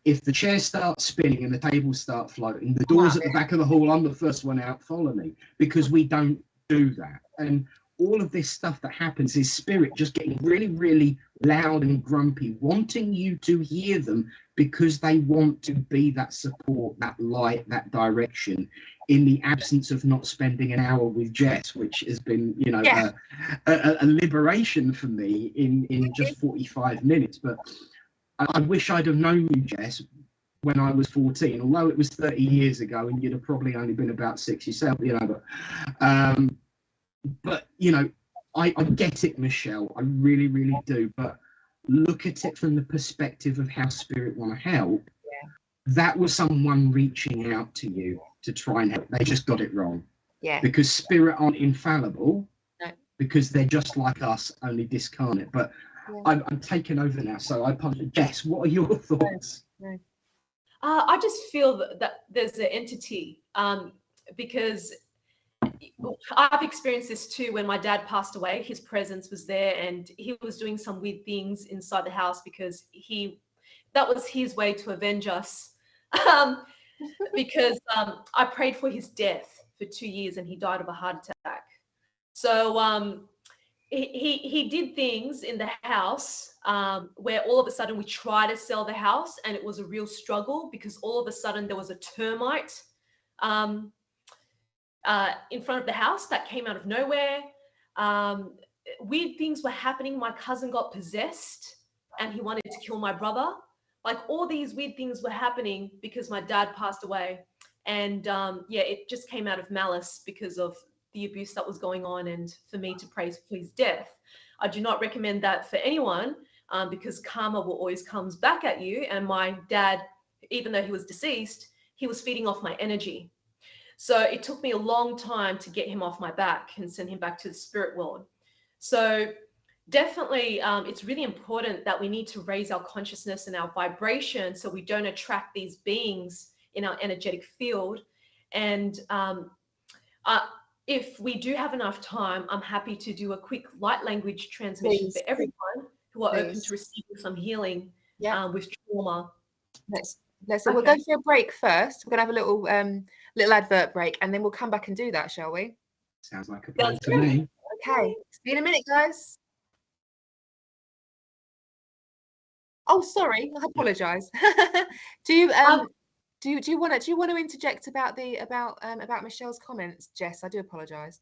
if the chairs start spinning and the tables start floating, the doors at the back of the hall, I'm the first one out, follow me, because we don't do that. And all of this stuff that happens is spirit just getting really, really loud and grumpy, wanting you to hear them because they want to be that support, that light, that direction, in the absence of not spending an hour with Jess, which has been, you know, a liberation for me in just 45 minutes. But I wish I'd have known you, Jess, when I was 14, although it was 30 years ago and you'd have probably only been about 6 yourself, you know. But you know, I get it, Michelle, I really, really do. But look at it from the perspective of how spirit want to help. That was someone reaching out to you to try and help. They just got it wrong. Because spirit aren't infallible, because they're just like us, only discarnate. But I'm taking over now, so I apologize. Jess, what are your thoughts? I just feel that there's an entity, because I've experienced this too. When my dad passed away, his presence was there, and he was doing some weird things inside the house because that was his way to avenge us. Because I prayed for his death for 2 years and he died of a heart attack. So he did things in the house where all of a sudden we tried to sell the house, and it was a real struggle because all of a sudden there was a termite in front of the house that came out of nowhere. Weird things were happening. My cousin got possessed and he wanted to kill my brother. Like, all these weird things were happening because my dad passed away. And it just came out of malice because of the abuse that was going on, and for me to pray for his death. I do not recommend that for anyone, because karma will always comes back at you. And my dad, even though he was deceased, he was feeding off my energy. So it took me a long time to get him off my back and send him back to the spirit world. So definitely, it's really important that we need to raise our consciousness and our vibration so we don't attract these beings in our energetic field. And if we do have enough time, I'm happy to do a quick light language transmission for everyone who are open to receiving some healing with trauma. We'll go for a break first. We're gonna have a little advert break, and then we'll come back and do that, shall we? Sounds like a plan to me. Okay, see you in a minute, guys. Oh, sorry, I apologise. Do you want to interject about Michelle's comments, Jess? I do apologise.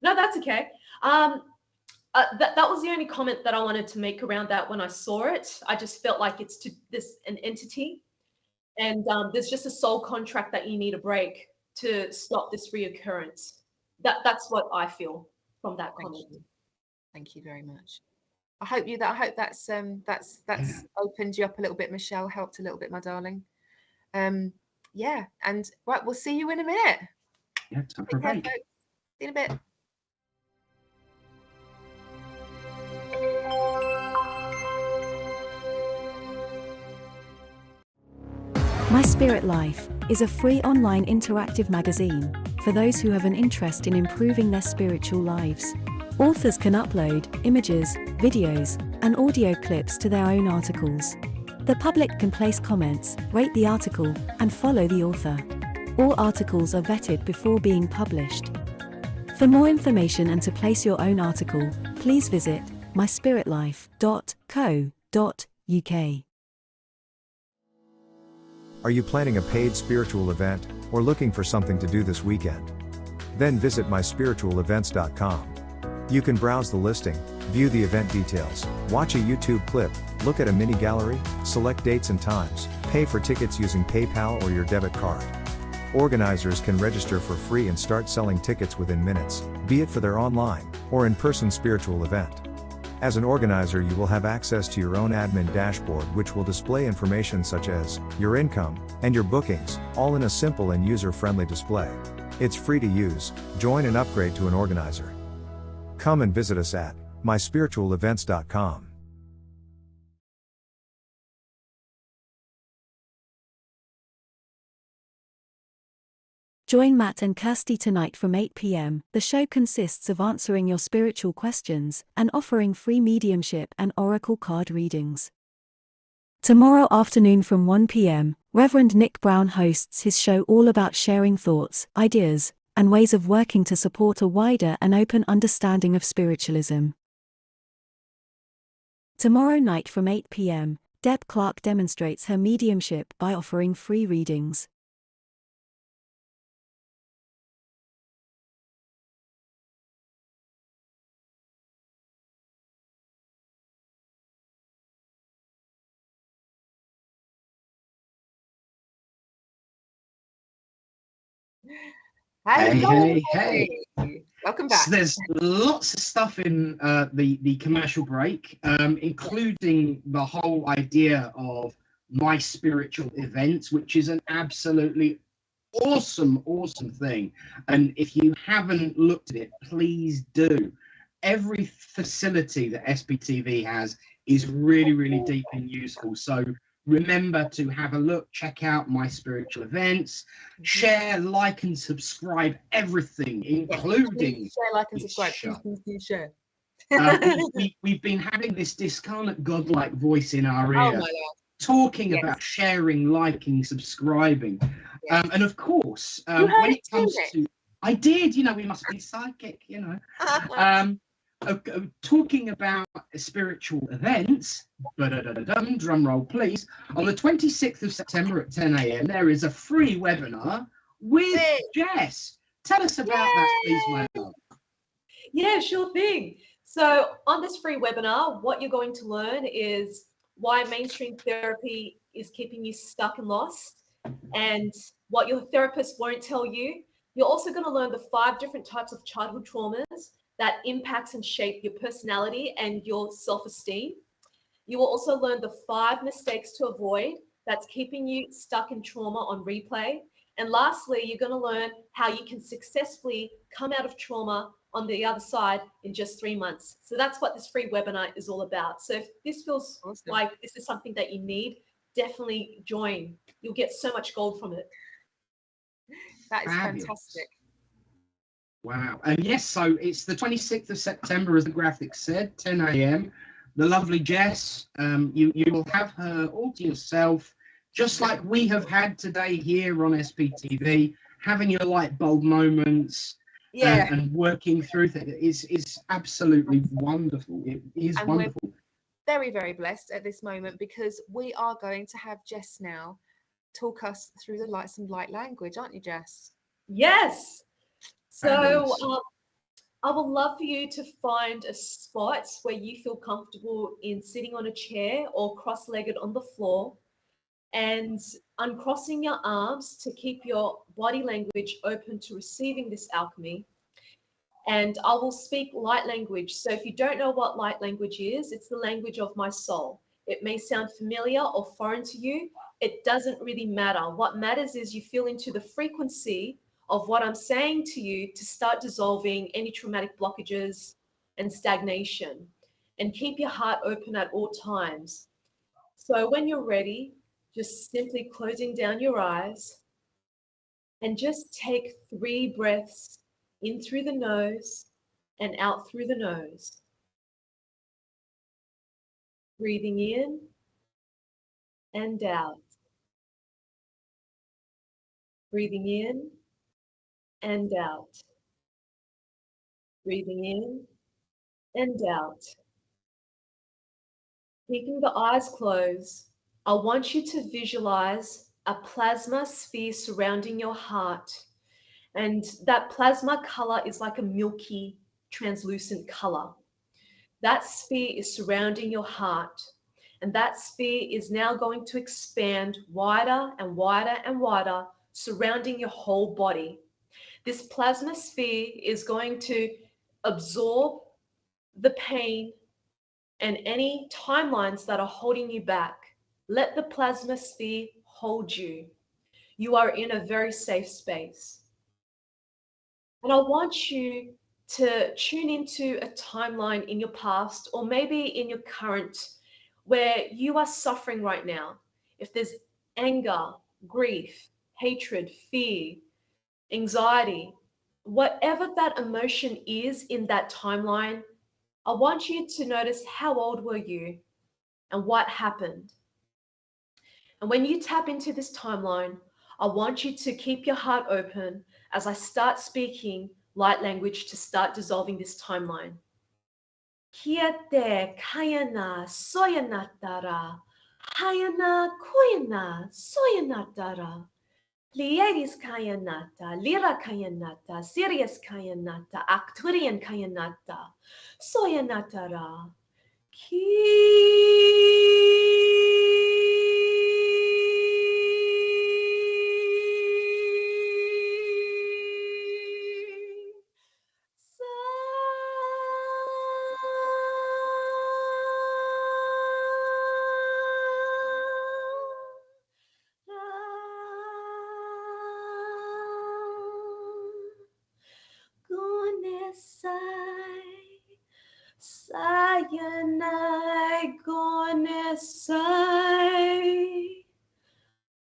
No, that's okay. That was the only comment that I wanted to make around that. When I saw it, I just felt like it's an entity, and there's just a soul contract that you need to break to stop this reoccurrence. That's what I feel from that comment. Thank you very much. I hope that's opened you up a little bit, Michelle. Helped a little bit, my darling. And right, we'll see you in a minute. Yeah, time for a break. See you in a bit. My Spirit Life is a free online interactive magazine for those who have an interest in improving their spiritual lives. Authors can upload images, videos, and audio clips to their own articles. The public can place comments, rate the article, and follow the author. All articles are vetted before being published. For more information and to place your own article, please visit myspiritlife.co.uk. Are you planning a paid spiritual event, or looking for something to do this weekend? Then visit myspiritualevents.com. You can browse the listing, view the event details, watch a YouTube clip, look at a mini gallery, select dates and times, pay for tickets using PayPal or your debit card. Organizers can register for free and start selling tickets within minutes, be it for their online or in-person spiritual event. As an organizer, you will have access to your own admin dashboard, which will display information such as your income and your bookings, all in a simple and user-friendly display. It's free to use. Join and upgrade to an organizer. Come and visit us at myspiritualevents.com. Join Matt and Kirsty tonight from 8 p.m. The show consists of answering your spiritual questions and offering free mediumship and oracle card readings. Tomorrow afternoon from 1 p.m., Reverend Nick Brown hosts his show all about sharing thoughts, ideas, and ways of working to support a wider and open understanding of spiritualism. Tomorrow night from 8 p.m., Deb Clark demonstrates her mediumship by offering free readings. Hey. Welcome back. So there's lots of stuff in the commercial break, including the whole idea of My Spiritual Events, which is an absolutely awesome thing. And if you haven't looked at it, please do. Every facility that SPtv has is really deep and useful. So remember to have a look, check out My Spiritual Events, share, like, and subscribe everything, including share, like, and subscribe. Please share. We've been having this discarnate godlike voice in our ear, Oh my God. talking about sharing, liking, subscribing, and of course, when it comes to, I did, we must be psychic, talking about spiritual events, drum roll please, on the 26th of September at 10 a.m. there is a free webinar with Jess. Tell us about that, please, my love. Yeah, sure thing. So on this free webinar, what you're going to learn is why mainstream therapy is keeping you stuck and lost, and what your therapist won't tell you. You're also going to learn the 5 different types of childhood traumas that impacts and shape your personality and your self-esteem. You will also learn the 5 mistakes to avoid that's keeping you stuck in trauma on replay. And lastly, you're going to learn how you can successfully come out of trauma on the other side in just 3 months. So that's what this free webinar is all about. So if this feels like this is something that you need, definitely join. You'll get so much gold from it. That is fantastic. Wow. And yes, so it's the 26th of September, as the graphic said, 10 a.m. The lovely Jess, you will have her all to yourself, just like we have had today here on SPtv, having your light bulb moments and working through things is absolutely wonderful. It is wonderful. We're very, very blessed at this moment because we are going to have Jess now talk us through the lights and light language, aren't you, Jess? Yes. So I would love for you to find a spot where you feel comfortable in sitting on a chair or cross-legged on the floor and uncrossing your arms to keep your body language open to receiving this alchemy. And I will speak light language. So if you don't know what light language is, it's the language of my soul. It may sound familiar or foreign to you. It doesn't really matter. What matters is you feel into the frequency of what I'm saying to you to start dissolving any traumatic blockages and stagnation, and keep your heart open at all times. So when you're ready, just simply closing down your eyes, and just take 3 breaths in through the nose and out through the nose. Breathing in and out. Breathing in and out. Breathing in and out. Keeping the eyes closed, I want you to visualize a plasma sphere surrounding your heart. And that plasma color is like a milky, translucent color. That sphere is surrounding your heart. And that sphere is now going to expand wider and wider and wider, surrounding your whole body. This plasma sphere is going to absorb the pain and any timelines that are holding you back. Let the plasma sphere hold you. You are in a very safe space. And I want you to tune into a timeline in your past, or maybe in your current, where you are suffering right now. If there's anger, grief, hatred, fear, anxiety, whatever that emotion is in that timeline, I want you to notice how old were you and what happened. And when you tap into this timeline, I want you to keep your heart open as I start speaking light language to start dissolving this timeline. Kiete kayana soyanatara, hayana koyana soyanatara. Pleiades kayanata, Lyra kayanata, Sirius kayanata, Arcturian kayanata, Soyanatara. Sayanai gonesai,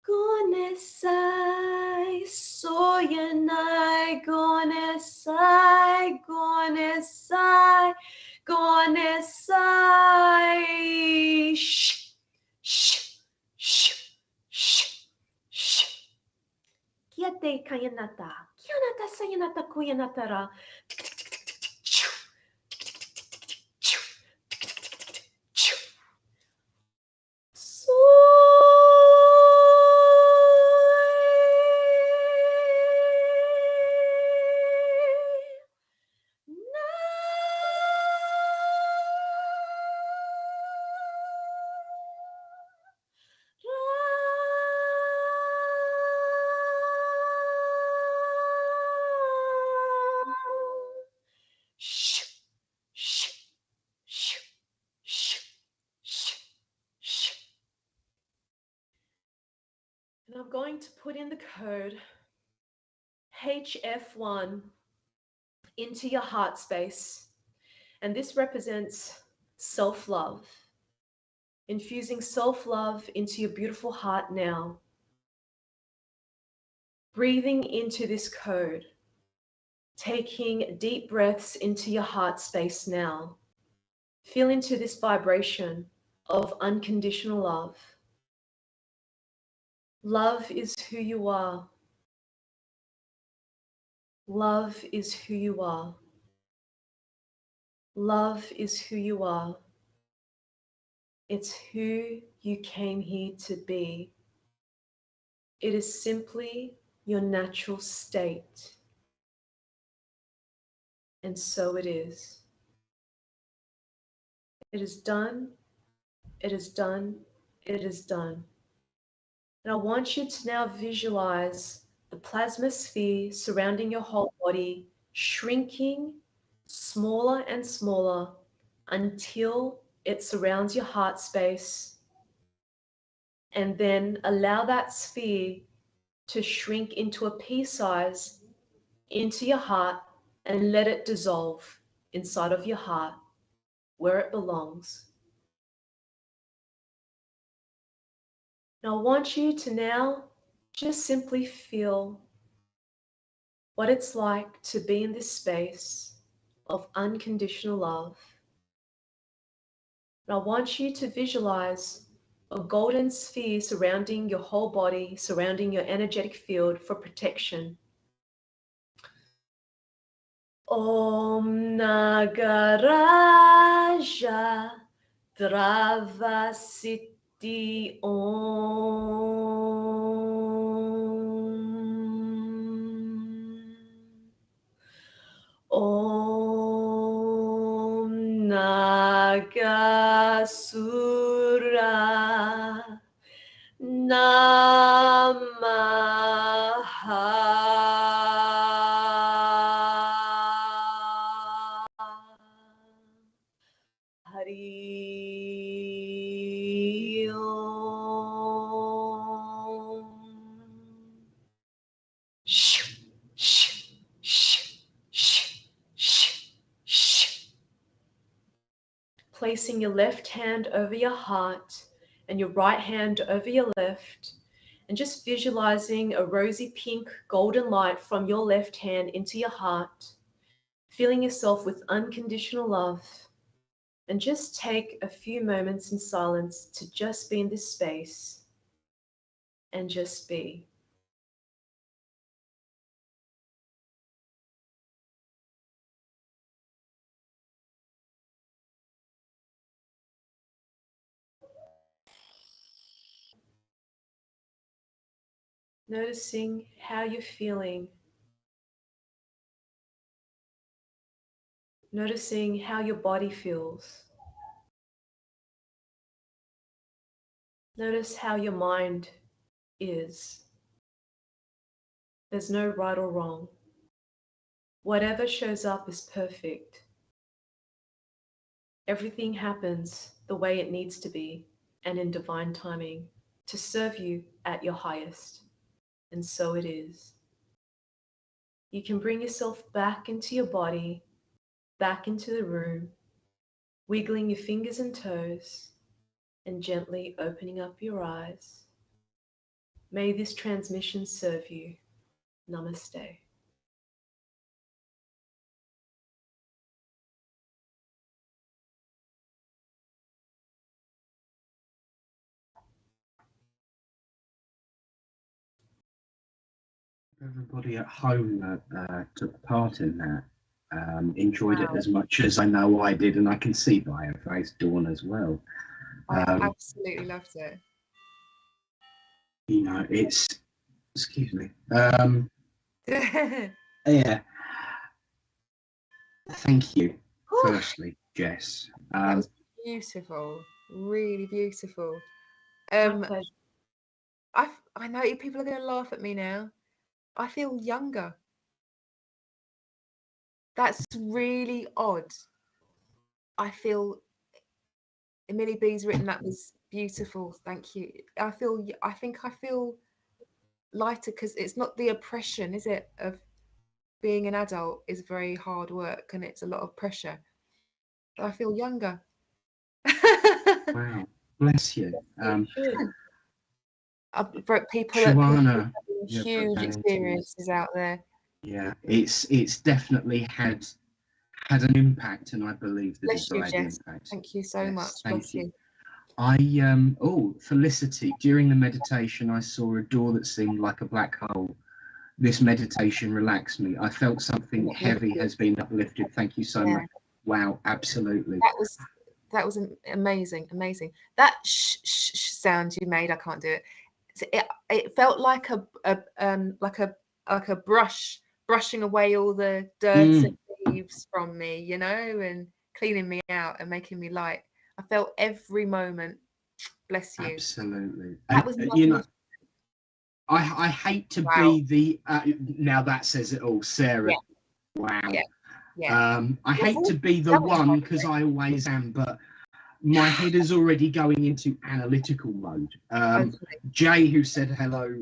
gonesai, soyanai gonesai, gonesai, gonesai. Shh, shh, shh, shh, shh. Kiate kayanata, kianata sayanata koyanatara. And I'm going to put in the code HF1 into your heart space. And this represents self-love. Infusing self-love into your beautiful heart now. Breathing into this code. Taking deep breaths into your heart space now. Feel into this vibration of unconditional love. Love is who you are. Love is who you are. Love is who you are. It's who you came here to be. It is simply your natural state. And so it is. It is done. It is done. It is done. And I want you to now visualize the plasma sphere surrounding your whole body, shrinking smaller and smaller until it surrounds your heart space. And then allow that sphere to shrink into a pea size into your heart and let it dissolve inside of your heart where it belongs. Now I want you to now just simply feel what it's like to be in this space of unconditional love. And I want you to visualize a golden sphere surrounding your whole body, surrounding your energetic field for protection. Om Nagaraja Dravasiti Om Nagasura Namaha Hari Om. Placing your left hand over your heart and your right hand over your left, and just visualizing a rosy pink golden light from your left hand into your heart, filling yourself with unconditional love. And just take a few moments in silence to just be in this space and just be. Noticing how you're feeling. Noticing how your body feels. Notice how your mind is. There's no right or wrong. Whatever shows up is perfect. Everything happens the way it needs to be and in divine timing to serve you at your highest. And so it is. You can bring yourself back into your body, back into the room, wiggling your fingers and toes, and gently opening up your eyes. May this transmission serve you. Namaste. Everybody at home that took part in that enjoyed it as much as I know I did, and I can see by her face, Dawn as well. I absolutely loved it. You know, it's, excuse me. Yeah. Thank you, firstly, Jess. That was beautiful, really beautiful. I know people are going to laugh at me now. I feel younger. That's really odd. I feel Millie B's written that was beautiful. Thank you. I think I feel lighter because it's not the oppression, is it? Of being an adult is very hard work and it's a lot of pressure. I feel younger. Wow, bless you. People Shawana, huge experiences out there. Yeah, it's definitely had an impact, and I believe that it's had an impact. Thank you so much. Thank you. I Felicity, during the meditation I saw a door that seemed like a black hole. This meditation relaxed me. I felt something heavy has been uplifted. Thank you so much. Wow, absolutely. That was amazing. That sound you made, I can't do it. It felt like a brushing away all the dirt and leaves from me, you know, and cleaning me out and making me light. I felt every moment. Bless you. Absolutely. That was you know, I hate to be the now that says it all, Sarah. Wow. I hate to be the one, because I always am, but my head is already going into analytical mode. Jay, who said hello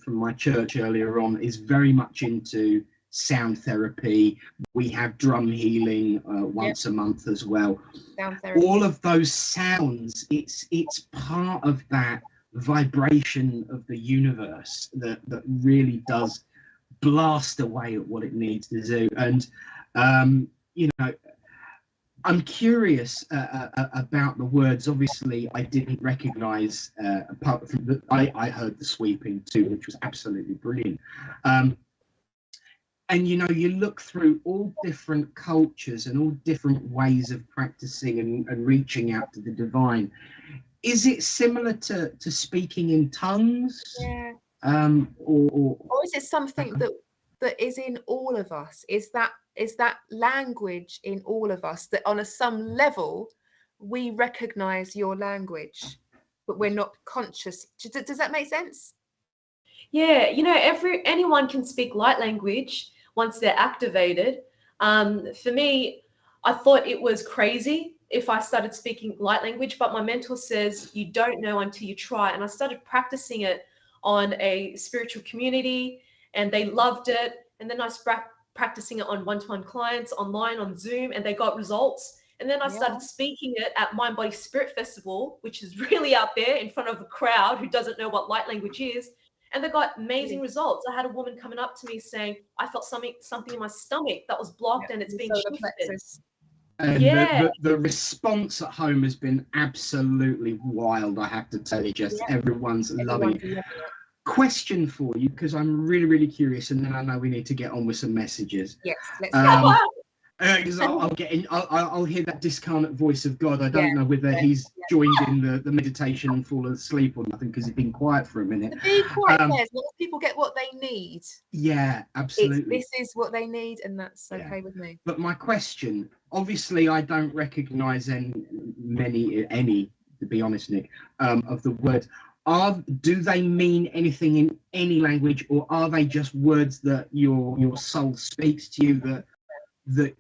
from my church earlier on, is very much into sound therapy. We have drum healing once a month as well. Sound therapy. All of those sounds, it's part of that vibration of the universe that really does blast away at what it needs to do. And you know, I'm curious about the words. Obviously, I didn't recognize, apart from the, I heard the sweeping too, which was absolutely brilliant. And you know, you look through all different cultures and all different ways of practicing and reaching out to the divine. Is it similar to speaking in tongues? Yeah. Or is it something that is in all of us? Is that language in all of us, that on some level we recognize your language, but we're not conscious? Does that make sense? Yeah, you know, anyone can speak light language once they're activated. For me, I thought it was crazy if I started speaking light language, but my mentor says you don't know until you try. And I started practicing it on a spiritual community, and they loved it. And then I started practicing it on one-to-one clients online on Zoom, and they got results. And then I started speaking it at Mind Body Spirit Festival, which is really out there in front of a crowd who doesn't know what light language is. And they got amazing results. I had a woman coming up to me saying, I felt something in my stomach that was blocked, and it's being shifted. And the response at home has been absolutely wild, I have to tell you, Jess. Everyone's loving it. Question for you, because I'm really, really curious, and then I know we need to get on with some messages. Yes, let's go. Because I'll hear that discarnate voice of God. I don't know whether he's joined in the meditation and fallen asleep or nothing, because he's been quiet for a minute. Be quiet, let people get what they need. Yeah, absolutely. This is what they need, and that's okay with me. But my question, obviously, I don't recognise any, to be honest, Nick, of the words. Do they mean anything in any language, or are they just words that your soul speaks to you that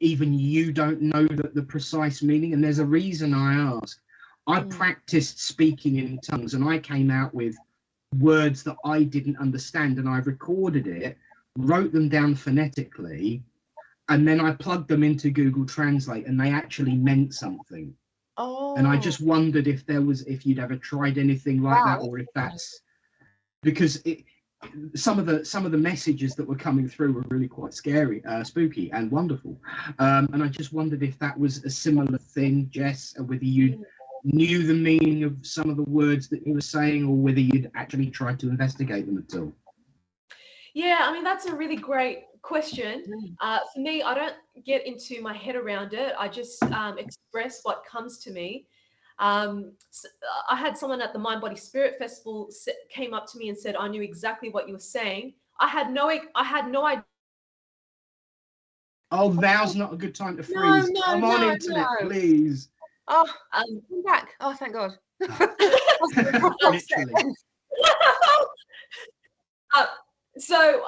even you don't know the precise meaning? And there's a reason I ask. I practiced speaking in tongues, and I came out with words that I didn't understand, and I recorded it, wrote them down phonetically, and then I plugged them into Google Translate, and they actually meant something. And I just wondered if you'd ever tried anything like that, or if that's because some of the messages that were coming through were really quite scary, spooky and wonderful. And I just wondered if that was a similar thing, Jess, or whether you knew the meaning of some of the words that you were saying, or whether you'd actually tried to investigate them at all. Yeah, I mean, that's a really great question. For me, I don't get into my head around it. I just express what comes to me. So I had someone at the Mind Body Spirit Festival came up to me and said, I knew exactly what you were saying. I had no idea. Oh, now's not a good time to freeze. Come on, internet, please. Oh, come back. Oh, thank God. Literally. So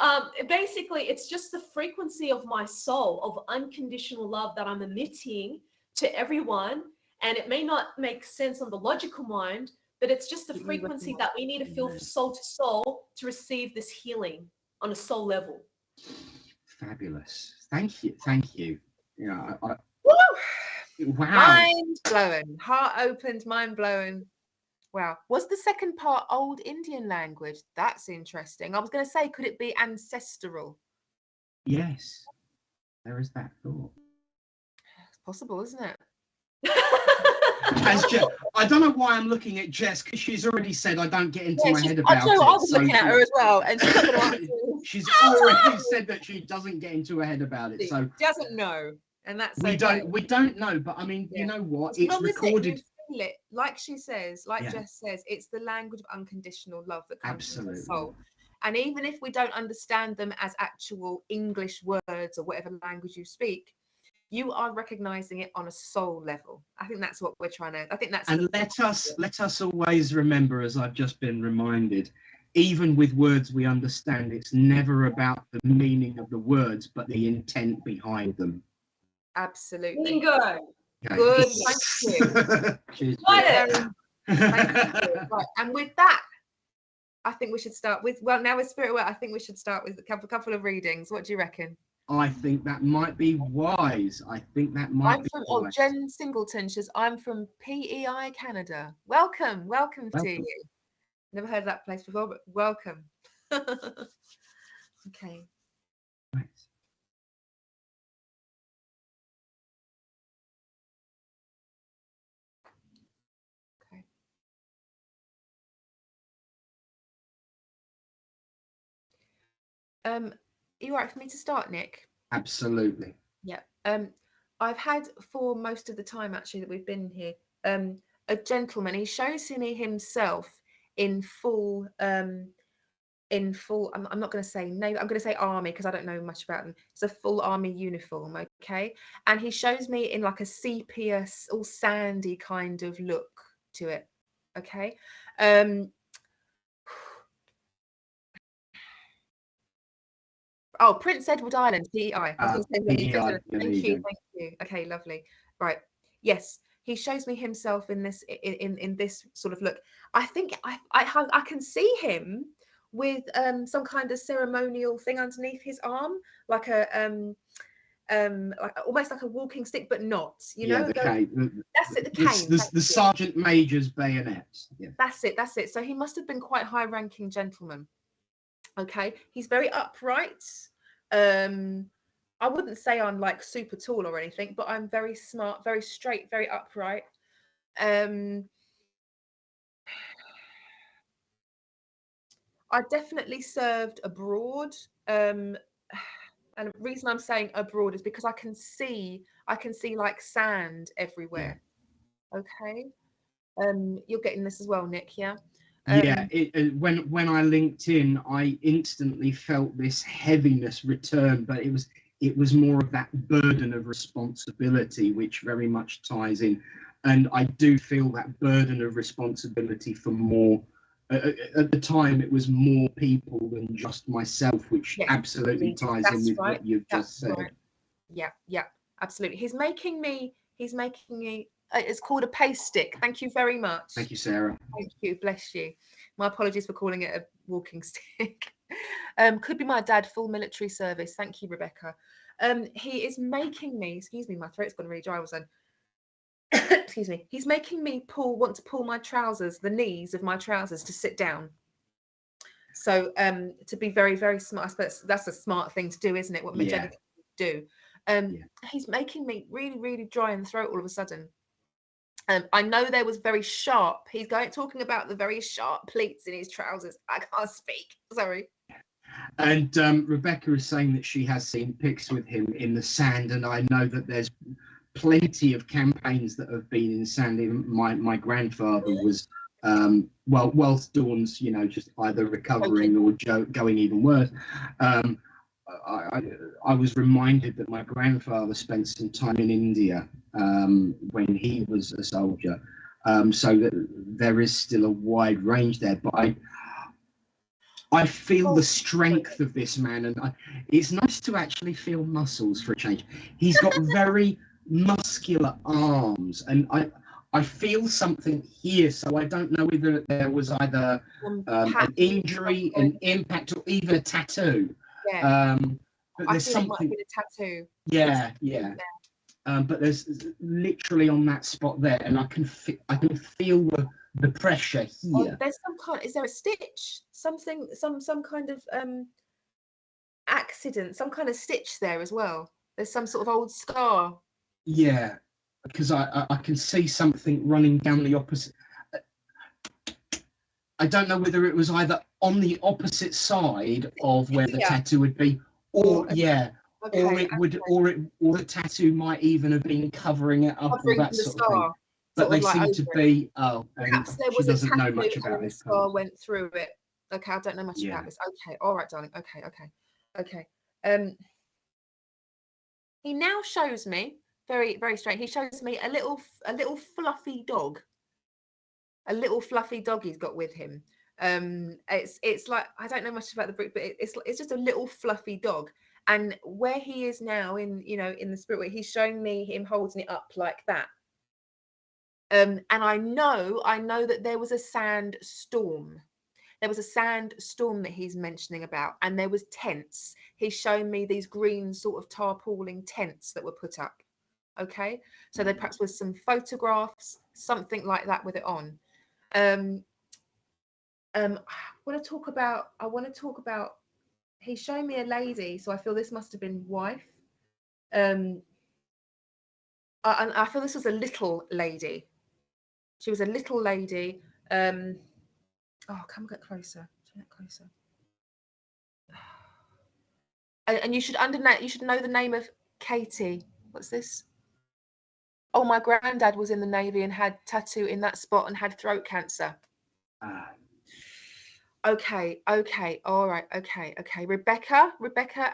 basically, it's just the frequency of my soul, of unconditional love that I'm emitting to everyone. And it may not make sense on the logical mind, but it's just the frequency that we need to feel soul to soul to receive this healing on a soul level. Fabulous. Thank you. Yeah. Wow. Mind blowing. Heart opened, mind blowing. Wow. Was the second part Old Indian language? That's interesting. I was going to say, could it be ancestral? Yes. There is that thought. It's possible, isn't it? As Jess, I don't know why I'm looking at Jess, because she's already said I don't get into my head about it. I was looking at her as well, and she's not going to she's already said that she doesn't get into her head about it. So she doesn't know, and that's we don't know. But I mean, you know what? It's recorded. Like she says, like Jess says, it's the language of unconditional love that comes from the soul. And even if we don't understand them as actual English words or whatever language you speak, you are recognizing it on a soul level. I think that's what we're trying to. I think that's. And let us always remember, as I've just been reminded, even with words we understand, it's never about the meaning of the words, but the intent behind them. Absolutely. Bingo. Okay. Good. Thank you. Cheers. Thank you. Right. And with that, I think we should start with. Well, now with Spirit Work, I think we should start with a couple of readings. What do you reckon? I think that might be wise. Jen Singleton says, I'm from PEI, Canada. Welcome to you. Never heard of that place before, but welcome. Okay. Right. Okay. Are you all right for me to start, Nick? Absolutely. Yeah. I've had for most of the time actually that we've been here, a gentleman. He shows me himself in full. I'm not going to say navy. I'm going to say army because I don't know much about them. It's a full army uniform, okay? And he shows me in like a sepia, all sandy kind of look to it, okay? Oh, Prince Edward Island, PEI. I was going to say, PEI. thank you. Okay, lovely. Right. Yes, he shows me himself in this this sort of look. I think I can see him with some kind of ceremonial thing underneath his arm, like a like almost like a walking stick, but not. You know, the cane. That's it. The cane. The sergeant major's bayonet. Yeah. That's it. That's it. So he must have been quite high-ranking gentleman. Okay, he's very upright. I wouldn't say I'm like super tall or anything, but I'm very smart, very straight, very upright. I definitely served abroad. And the reason I'm saying abroad is because I can see like sand everywhere. Yeah. Okay. You're getting this as well, Nick, yeah? Yeah, when I linked in, I instantly felt this heaviness return, but it was more of that burden of responsibility, which very much ties in. And I do feel that burden of responsibility for more. At the time, it was more people than just myself, which absolutely ties in with what you've just said. Right. Yeah, absolutely. He's making me. It's called a pace stick. Thank you very much. Thank you, Sarah. Thank you. Bless you. My apologies for calling it a walking stick. Could be my dad, full military service. Thank you, Rebecca. He is making me, excuse me, my throat's gone really dry all of a sudden. Excuse me. He's making me want to pull my trousers, the knees of my trousers to sit down. So to be very, very smart, I suppose that's a smart thing to do, isn't it? What magenta do. He's making me really, really dry in the throat all of a sudden. I know there was very sharp. He's talking about the very sharp pleats in his trousers. I can't speak. Sorry. And Rebecca is saying that she has seen pics with him in the sand, and I know that there's plenty of campaigns that have been in sand. My grandfather was whilst Dawn's just either recovering or going even worse. I was reminded that my grandfather spent some time in India when he was a soldier, so that there is still a wide range there. But I feel the strength of this man, and it's nice to actually feel muscles for a change. He's got very muscular arms, and I feel something here, so I don't know whether there was either an injury, an impact, or even a tattoo. Yeah. But there's something. It might be a tattoo. Yeah. But there's literally on that spot there, and I can feel the pressure here. Oh, there's some kind. Is there a stitch? Something. Some kind of accident. Some kind of stitch there as well. There's some sort of old scar. Yeah, because I can see something running down the opposite. I don't know whether it was either on the opposite side of where the tattoo would be, or or the tattoo might even have been covering it up, or that sort of thing. But they seem to be. Perhaps there was a tattoo and the scar went through it. Okay, I don't know much about this. Okay, all right, darling. Okay. He now shows me very, very straight. He shows me a little fluffy dog. A little fluffy dog he's got with him. It's like, I don't know much about the breed, but it's just a little fluffy dog. And where he is now in the spirit world, he's showing me him holding it up like that. And I know that there was a sand storm. There was a sand storm that he's mentioning about, and there was tents. He's showing me these green sort of tarpaulin tents that were put up. Okay, so there perhaps was some photographs, something like that with it on. I want to talk about. He's showing me a lady, so I feel this must have been wife. I feel this was a little lady. She was a little lady. Oh, come get closer. Get closer. And you should know the name of Katie. What's this? Oh, my granddad was in the Navy and had tattoo in that spot and had throat cancer. Okay, all right, okay. Rebecca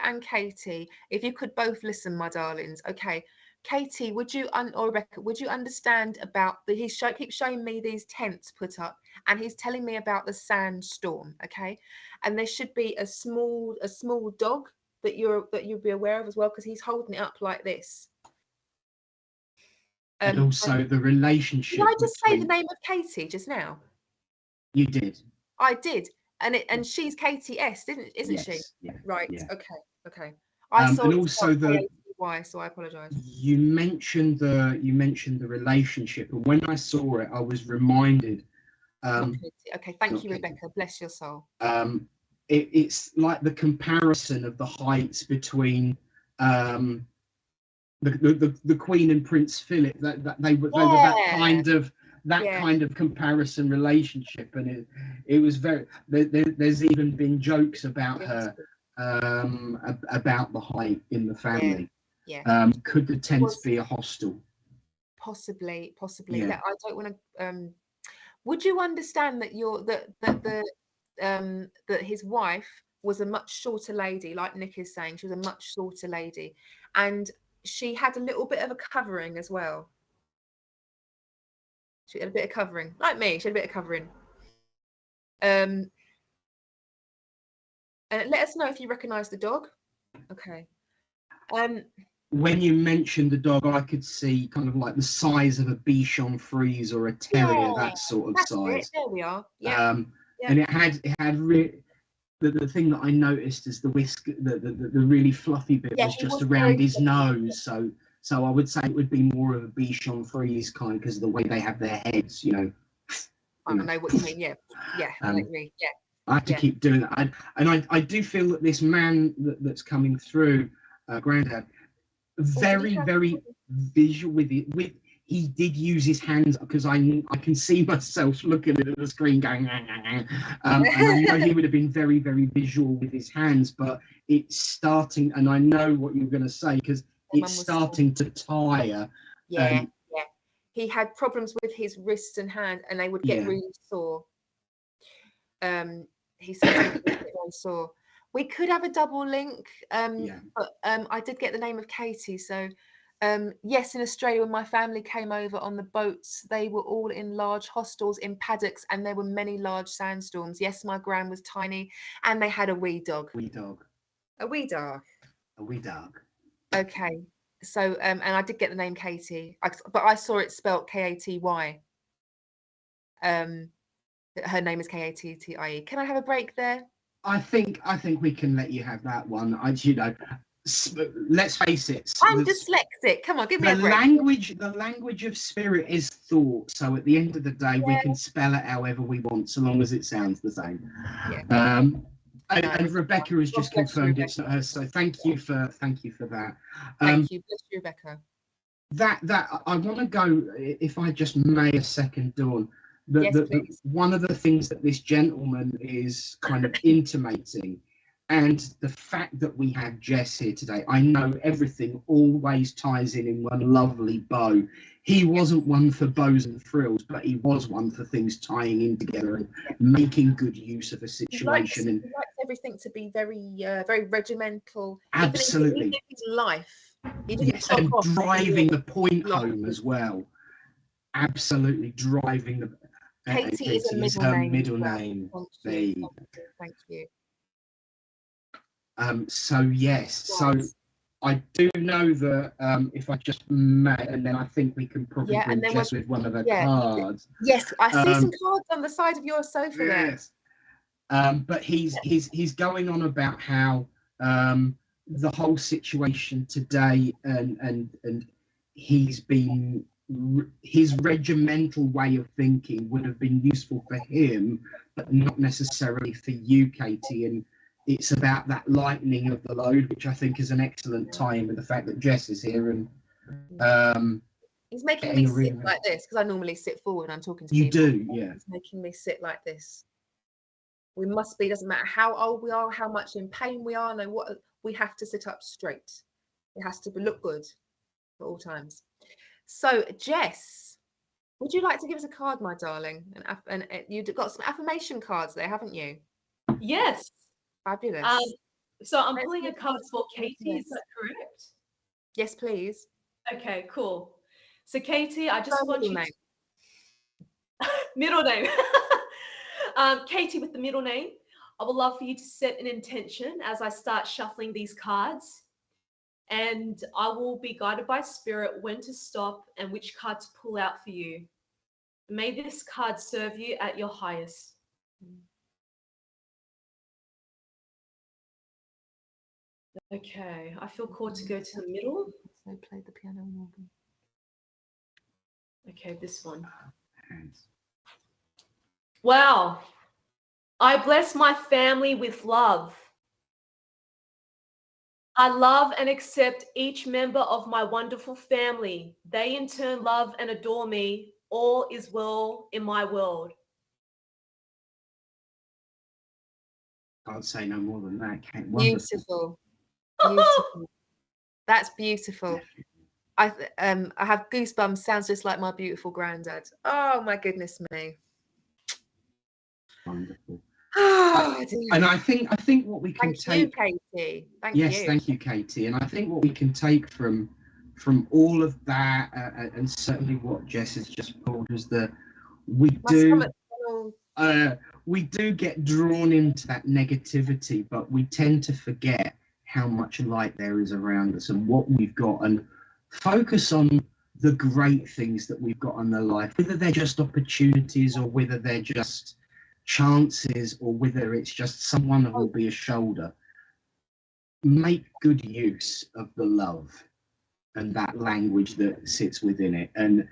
and Katie, if you could both listen, my darlings. Okay, Katie, or Rebecca, would you understand about he keeps showing me these tents put up, and he's telling me about the sandstorm. Okay, and there should be a small dog that you'll be aware of as well, because he's holding it up like this. And also the relationship. Did I just say the name of Katie just now? You did. I did. And she's Katie S, isn't she? Yeah, right. Yeah. Okay. I saw and also why, so I apologize. You mentioned the relationship, and when I saw it, I was reminded. Okay, thank you, Rebecca. Bless your soul. It's like the comparison of the heights between the Queen and Prince Philip. They were that kind of. Kind of comparison relationship, and it was very. There's even been jokes about her, about the height in the family. Yeah. Could the tents be a hostel? Possibly. Yeah. I don't want to. Would you understand that that his wife was a much shorter lady, like Nick is saying, she was a much shorter lady, and she had a little bit of a covering as well. She had a bit of covering, like me. She had a bit of covering. And let us know if you recognise the dog. Okay. When you mentioned the dog, I could see kind of like the size of a Bichon Frise or a terrier, that sort of size. There we are. Yeah. And it had the thing that I noticed is the really fluffy bit was just around his nose. So I would say it would be more of a Bichon Frise kind, because of the way they have their heads, I don't know what you mean. Yeah, I agree. Yeah. I have to keep doing that. I do feel that this man that's coming through, Grandad, very visual with it. He did use his hands, because I can see myself looking at the screen going, and I know he would have been very, very visual with his hands, but it's starting, and I know what you're going to say, because it's starting to tire. Yeah. He had problems with his wrists and hand, and they would get really sore. He said he get very sore. We could have a double link, but I did get the name of Katie. So, yes, in Australia, when my family came over on the boats, they were all in large hostels in paddocks, and there were many large sandstorms. Yes, my gran was tiny, and they had a wee dog. A wee dog. Okay, so and I did get the name Katie, but I saw it spelt Katy. Her name is Kattie. Can I have a break there? I think we can let you have that one. Let's face it. I'm dyslexic. Come on, give me a break. The language of spirit is thought. So at the end of the day, we can spell it however we want, so long as it sounds the same. Yeah. And Rebecca has just confirmed it's not her, so thank you for that. Thank you, bless you, Rebecca. That I want to go, if I just may, a second, Dawn. One of the things that this gentleman is kind of intimating, and the fact that we have Jess here today, I know everything always ties in one lovely bow. He wasn't one for bows and frills, but he was one for things tying in together and making good use of a situation. He likes everything to be very, very regimental. Absolutely. Even his life. And driving the point home as well. Absolutely driving the. Katie is her middle name. Thank you. So yes, so I do know that if I just may, and then I think we can probably bring Jess with one of her cards. Yes, I see some cards on the side of your sofa there. But he's going on about how the whole situation today, and he's been his regimental way of thinking would have been useful for him, but not necessarily for you, Katie. And it's about that lightening of the load, which I think is an excellent tie-in with the fact that Jess is here. And he's making me sit like this, because I normally sit forward when I'm talking to people. You do, yeah. He's making me sit like this. We must be, doesn't matter how old we are, how much in pain we are, no, what we have to sit up straight. It has to look good at all times. So, Jess, would you like to give us a card, my darling? And you've got some affirmation cards there, haven't you? Yes. Fabulous. So I'm pulling a card for Katie. Is that correct? Yes, please. Okay, cool. So, Katie, I just want you to... middle name. Katie with the middle name, I would love for you to set an intention as I start shuffling these cards, and I will be guided by spirit when to stop and which card to pull out for you. May this card serve you at your highest. Okay, I feel called to go to the middle. So play the piano and organ. Okay, this one. Wow. I bless my family with love. I love and accept each member of my wonderful family. They in turn love and adore me. All is well in my world. Can't say no more than that. Beautiful. Beautiful. That's beautiful. I have goosebumps. Sounds just like my beautiful granddad. Oh my goodness me. Wonderful. Oh, and I think what we can take. Thank you, Katie. Thank you, Katie. And I think what we can take from all of that, and certainly what Jess has just pulled, is that we do get drawn into that negativity, but we tend to forget how much light there is around us and what we've got, and focus on the great things that we've got in their life, whether they're just opportunities or whether they're just chances or whether it's just someone who will be a shoulder. Make good use of the love and that language that sits within it, and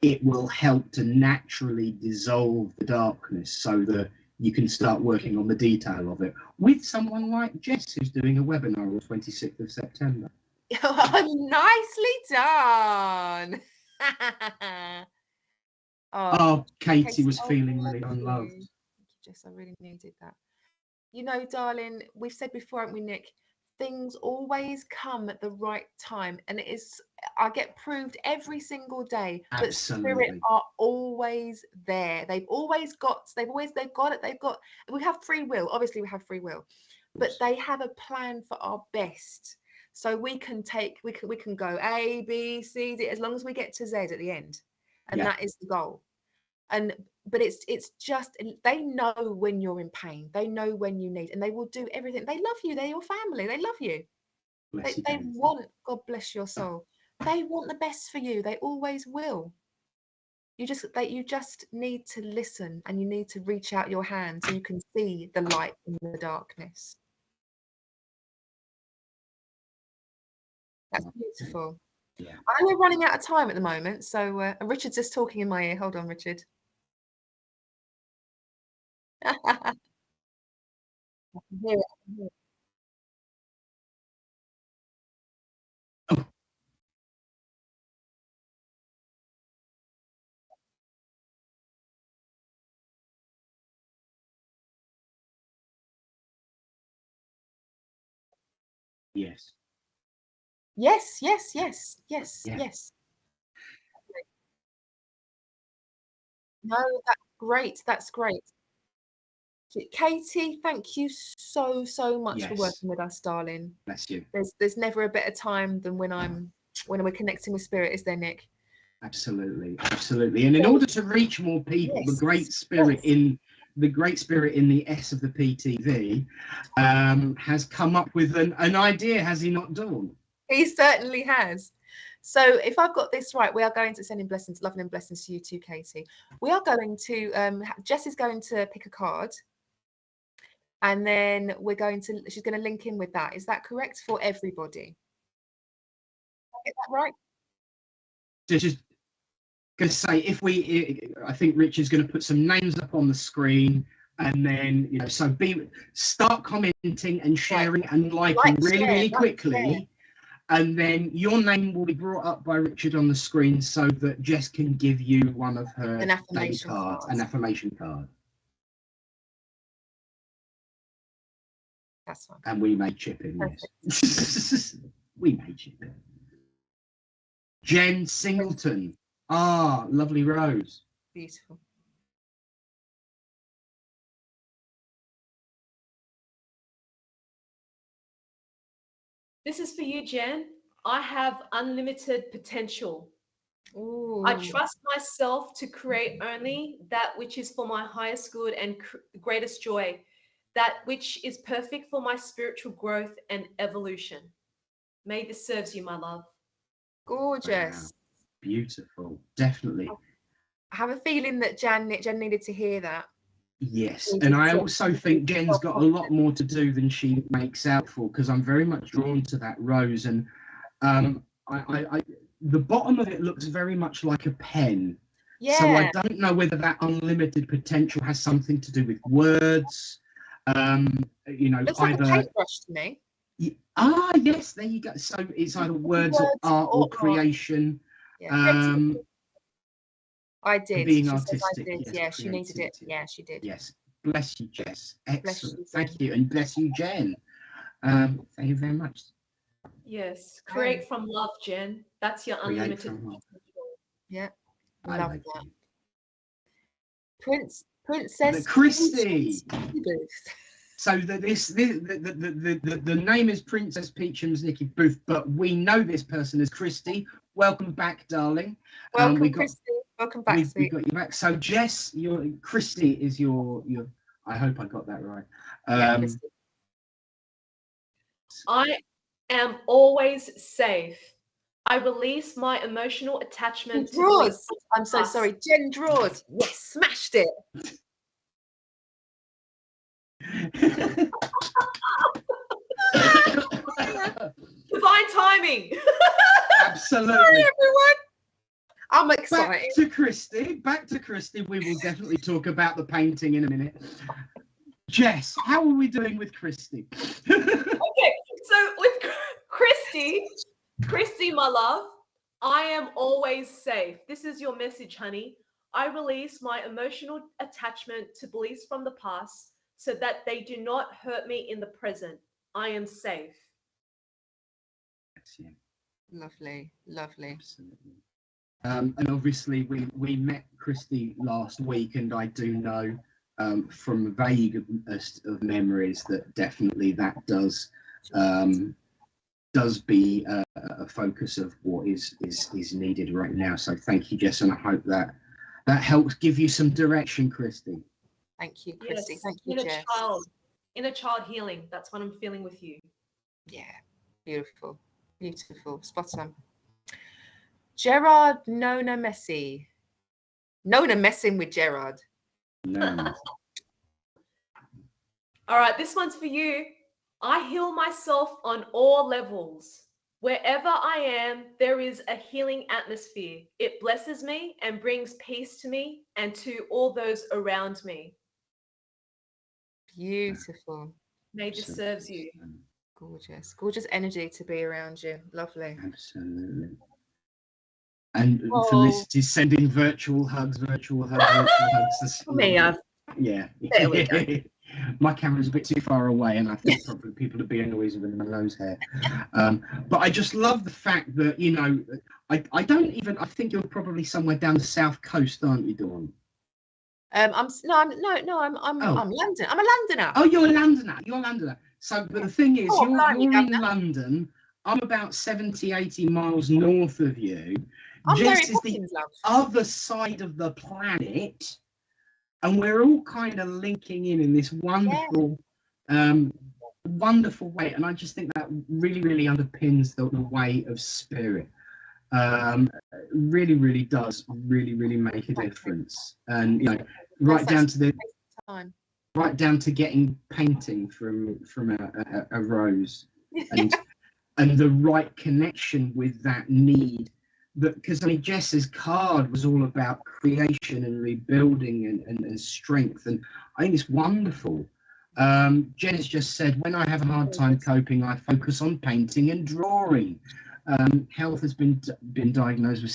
it will help to naturally dissolve the darkness so that you can start working on the detail of it with someone like Jess, who's doing a webinar on the 26th of September. Nicely done. Katie was feeling really unloved. Thank you, Jess. I really needed that. You know, darling, we've said before, haven't we, Nick? Things always come at the right time, and I get proved every single day that spirit are always there. They've got it. We have free will. Obviously we have free will, but they have a plan for our best. So we can go A, B, C, D, as long as we get to Z at the end, and that is the goal. But it's just, they know when you're in pain, they know when you need, and they will do everything. They love you. They're your family. They love you. They want, God bless your soul. They want the best for you. They always will. You just need to listen, and you need to reach out your hand so you can see the light in the darkness. That's beautiful. Yeah. I know we're running out of time at the moment, so Richard's just talking in my ear. Hold on, Richard. I can hear it. Yes. Yes. No, that's great. Katie, thank you so much for working with us, darling. Bless you. There's never a better time than when we're connecting with spirit, is there, Nick? Absolutely. And in order to reach more people, the great spirit in the S of the PTV has come up with an idea, has he not, Dawn? He certainly has. So if I've got this right, we are going to send in blessings, loving and blessings to you too, Katie. We are going to, Jess is going to pick a card, and then she's going to link in with that. Is that correct for everybody? Did I get that right? going to say, I think Richard's going to put some names up on the screen, and then, you know, so start commenting and sharing and liking really quickly, and then your name will be brought up by Richard on the screen so that Jess can give you one of her an affirmation card. That's fine. And we may chip in, yes. We may chip in. Jen Singleton. Ah, lovely rose. Beautiful. This is for you, Jen. I have unlimited potential. Ooh. I trust myself to create only that which is for my highest good and greatest joy, that which is perfect for my spiritual growth and evolution. May this serves you, my love. Gorgeous. Wow. Beautiful. Definitely. I have a feeling that Jen needed to hear that. Yes, and I also think Jen's got a lot more to do than she makes out for, because I'm very much drawn to that rose, and the bottom of it looks very much like a pen. Yeah. So I don't know whether that unlimited potential has something to do with words. You know, looks like a paintbrush to me. Yes, there you go. So it's either words or art or creation. Yeah. I did. Being she artistic. I did. Yes, yeah, she needed it. Yeah, she did. Yes. Bless you, Jess. Excellent. You, thank you. And bless you, Jen. Thank you very much. Yes. Create from love, Jen. That's your unlimited potential. Yeah. I love like that. Princess Christy. So the name is Princess Peacham's Nikki Booth, but we know this person as Christy. Welcome back, darling. Welcome, Christy. Welcome back. We got you back. So Jess, Christy is your. I hope I got that right. I am always safe. I release my emotional attachment to draws. I'm so sorry. Jen draws. Yes, smashed it. Divine timing. Absolutely. Sorry, everyone. I'm excited. Back to Christy. We will definitely talk about the painting in a minute. Jess, how are we doing with Christy? Okay, so with Christy, my love, I am always safe. This is your message, honey. I release my emotional attachment to beliefs from the past so that they do not hurt me in the present. I am safe. That's you. Lovely, lovely. Absolutely. And obviously we met Christy last week, and I do know from vaguest of memories that definitely that does be a focus of what is needed right now. So thank you, Jess, and I hope that helps give you some direction, Christy. Thank you, Christy. Yes. Thank you, Jess. Inner child healing. That's what I'm feeling with you. Yeah, beautiful, beautiful, spot on. Gerard, Nona Messi. Nona messing with Gerard. No. All right, this one's for you. I heal myself on all levels. Wherever I am, there is a healing atmosphere. It blesses me and brings peace to me and to all those around me. Beautiful. May this serves you. Gorgeous. Gorgeous energy to be around you. Lovely. Absolutely. And Felicity's sending virtual hugs. Mia. Yeah. There we go. My camera's a bit too far away, and I think probably people are being noisy with my nose hair. But I just love the fact that, you know, I think you're probably somewhere down the south coast, aren't you, Dawn? I'm London. I'm a Londoner. Oh, you're a Londoner. So, but the thing is, you're in London. I'm about 70, 80 miles north of you. Jess is the other side of the planet, and we're all kind of linking in this wonderful, wonderful way. And I just think that really, really underpins the way of spirit. Really, really does really make a difference. And you know, right down to getting painting from a rose, and the right connection with that need because I mean, Jess's card was all about creation and rebuilding and strength, and I think it's wonderful. Jen's just said, when I have a hard time coping, I focus on painting and drawing. Health has been diagnosed with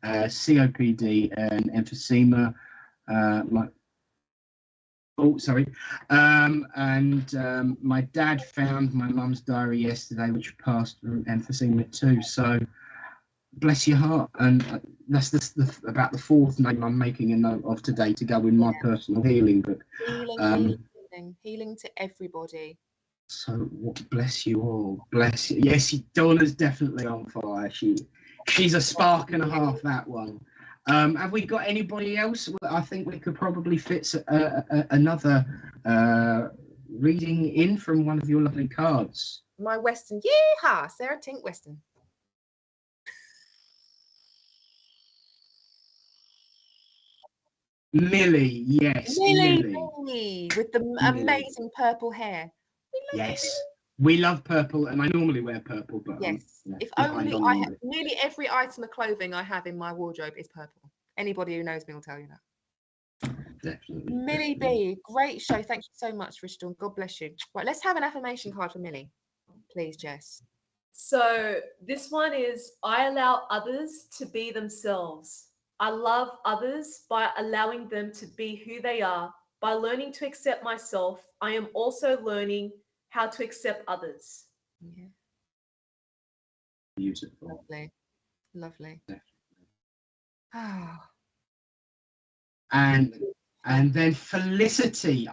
COPD and emphysema. My dad found my mum's diary yesterday, which passed through emphysema too. So bless your heart. And that's about the fourth name I'm making a note of today to go in my personal healing book. Healing to everybody. So bless you all. Bless you. Yes, Donna's definitely on fire. She's a spark and a half, that one. Have we got anybody else? I think we could probably fit another reading in from one of your lovely cards. My Western, yeehaw, Sarah Tink Western. Millie, yes. Millie, with the amazing purple hair. Yes, we love purple, and I normally wear purple, but yes, if only I have nearly every item of clothing I have in my wardrobe is purple. Anybody who knows me will tell you that. Definitely. Millie B, great show. Thank you so much, Rachel. God bless you. Right, let's have an affirmation card for Millie, please, Jess. So this one is, I allow others to be themselves. I love others by allowing them to be who they are. By learning to accept myself, I am also learning how to accept others. Yeah. Beautiful. Lovely. And then Felicity,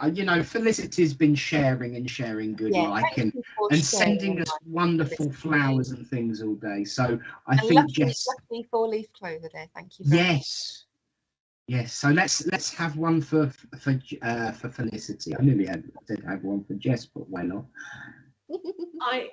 Felicity's been sharing good and sending us wonderful flowers and things all day. So I think Jess, lucky 4-leaf clover there. Thank you. Yes. So let's have one for Felicity. I nearly did have one for Jess, but why not? I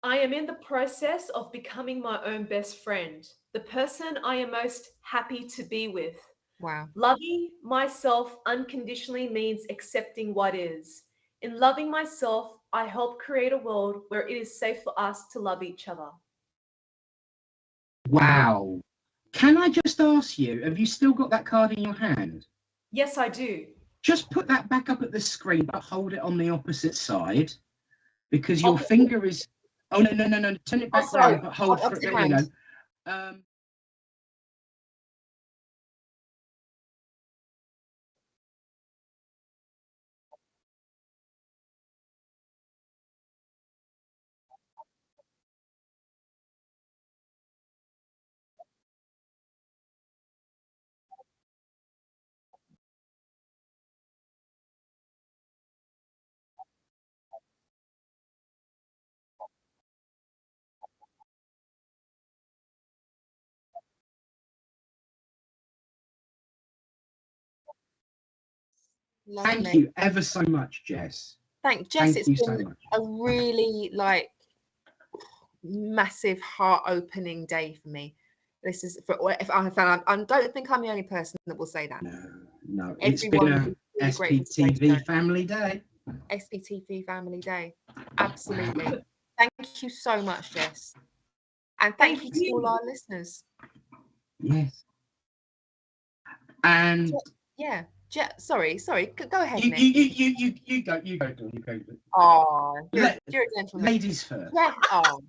am in the process of becoming my own best friend, the person I am most happy to be with. Wow. Loving myself unconditionally means accepting what is. In loving myself, I help create a world where it is safe for us to love each other. Wow. Can I just ask you, have you still got that card in your hand? Yes, I do. Just put that back up at the screen, but hold it on the opposite side, because your finger is... Oh, no. Turn it back round, but hold for it. There you go. Lovely. Thank you ever so much, Jess. Thank Jess. It's been a really massive heart-opening day for me. This is if I don't think I'm the only person that will say that. No. It's been a SPtv family day. SPtv family day. Absolutely. Thank you so much, Jess. And thank you to all our listeners. Yes. And sorry. Go ahead, Nick. You go. Oh, you're a gentleman. Ladies first. Yeah. Oh,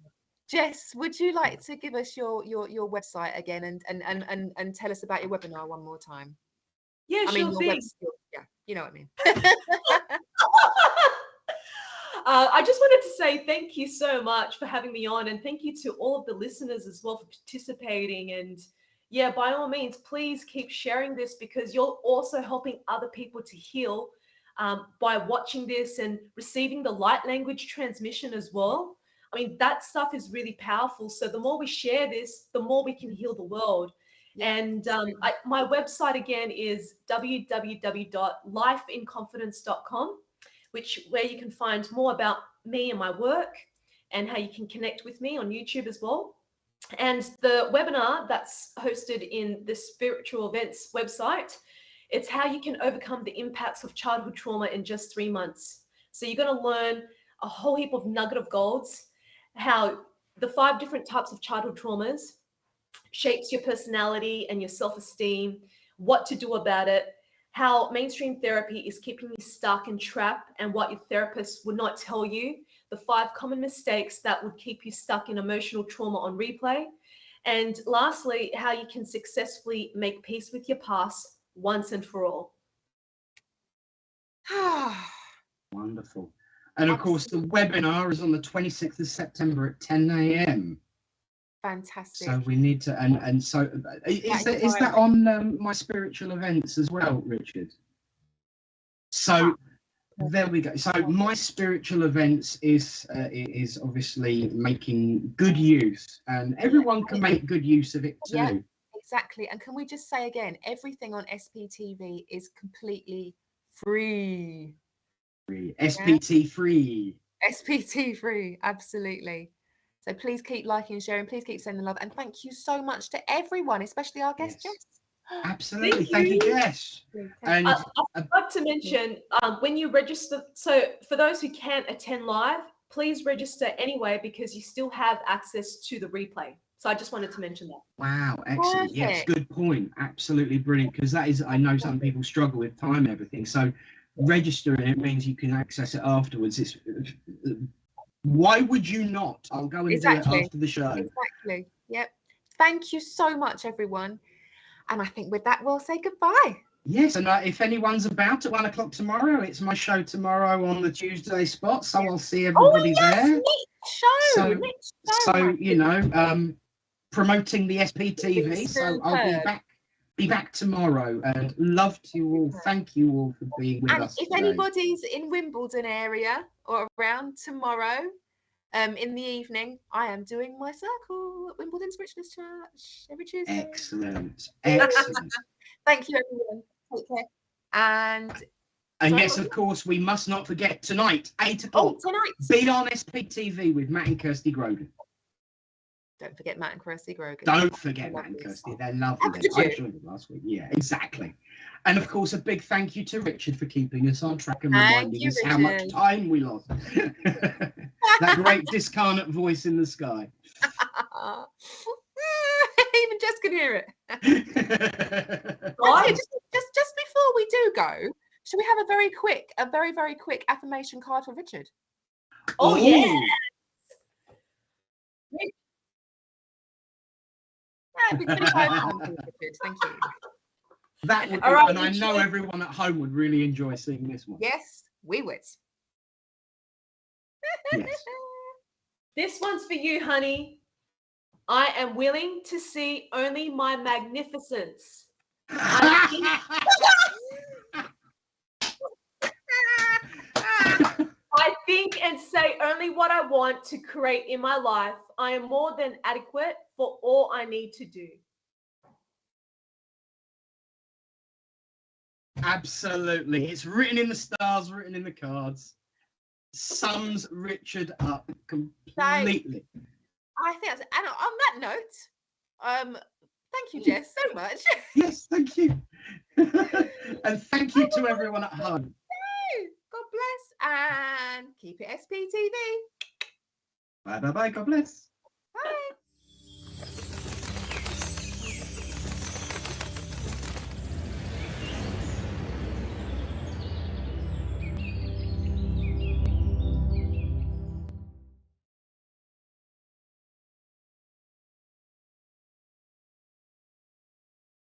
Jess, would you like to give us your website again and tell us about your webinar one more time? Yeah, sure thing. You know what I mean. I just wanted to say thank you so much for having me on, and thank you to all of the listeners as well for participating. And yeah, by all means, please keep sharing this, because you're also helping other people to heal by watching this and receiving the light language transmission as well. I mean, that stuff is really powerful. So the more we share this, the more we can heal the world. And my website again is www.lifeinconfidence.com, where you can find more about me and my work and how you can connect with me on YouTube as well. And the webinar that's hosted in the Spiritual Events website, it's how you can overcome the impacts of childhood trauma in just 3 months. So you're going to learn a whole heap of nugget of golds, how the 5 different types of childhood traumas, shapes your personality and your self-esteem, what to do about it, how mainstream therapy is keeping you stuck and trapped, and what your therapist would not tell you, the 5 common mistakes that would keep you stuck in emotional trauma on replay, and lastly, how you can successfully make peace with your past once and for all. Wonderful. And of course, the webinar is on the 26th of September at 10 a.m. Fantastic. So we need to, and so is that on my spiritual events as well, Richard? So there we go. So my spiritual events is obviously making good use, and everyone can make good use of it too. Yeah, exactly. And can we just say again, everything on SPtv is completely free. SPT free. SPT free, absolutely. So please keep liking and sharing. Please keep sending love, and thank you so much to everyone, especially our guest Jess. Absolutely, thank you, Jess. And I'd like to mention when you register. So for those who can't attend live, please register anyway because you still have access to the replay. So I just wanted to mention that. Wow, excellent. Yes, good point. Absolutely brilliant, because that is, I know some people struggle with time and everything. So registering it means you can access it afterwards. It's why would you not? I'll go and do it after the show. Exactly. Yep. Thank you so much, everyone. And I think with that, we'll say goodbye. Yes, and if anyone's about at 1 o'clock tomorrow, it's my show tomorrow on the Tuesday spot, so I'll see everybody there. Neat show. So you know, promoting the SPtv. So I'll be back tomorrow, and love to you all. Thank you all for being with us. If anybody's in Wimbledon area or around tomorrow, in the evening, I am doing my circle at Wimbledon Spiritualist Church every Tuesday. Excellent. Thank you, everyone. Take care. And yes, of course, we must not forget tonight, 8 o'clock. Tonight. Be on SPtv with Matt and Kirsty Grogan. Don't forget Matt and Kirsty Grogan. Don't forget Matt and Kirsty. They're lovely. I joined them last week. Yeah, exactly. And of course, a big thank you to Richard for keeping us on track and reminding us how much time we lost. That great discarnate voice in the sky. Even Jess can hear it. Right. Just before we do go, should we have a very quick affirmation card for Richard? Oh yeah. That'd be 25 pounds, Richard. Thank you. That would be, right, and I know everyone at home would really enjoy seeing this one. Yes, we would. Yes. This one's for you, honey. I am willing to see only my magnificence. I think and say only what I want to create in my life. I am more than adequate for all I need to do. Absolutely. It's written in the stars, written in the cards. Sums Richard up completely. I think that's, and on that note, thank you, Jess, so much. Yes, thank you. And thank you to everyone at home. God bless, and keep it SPtv. Bye, bye, bye. God bless.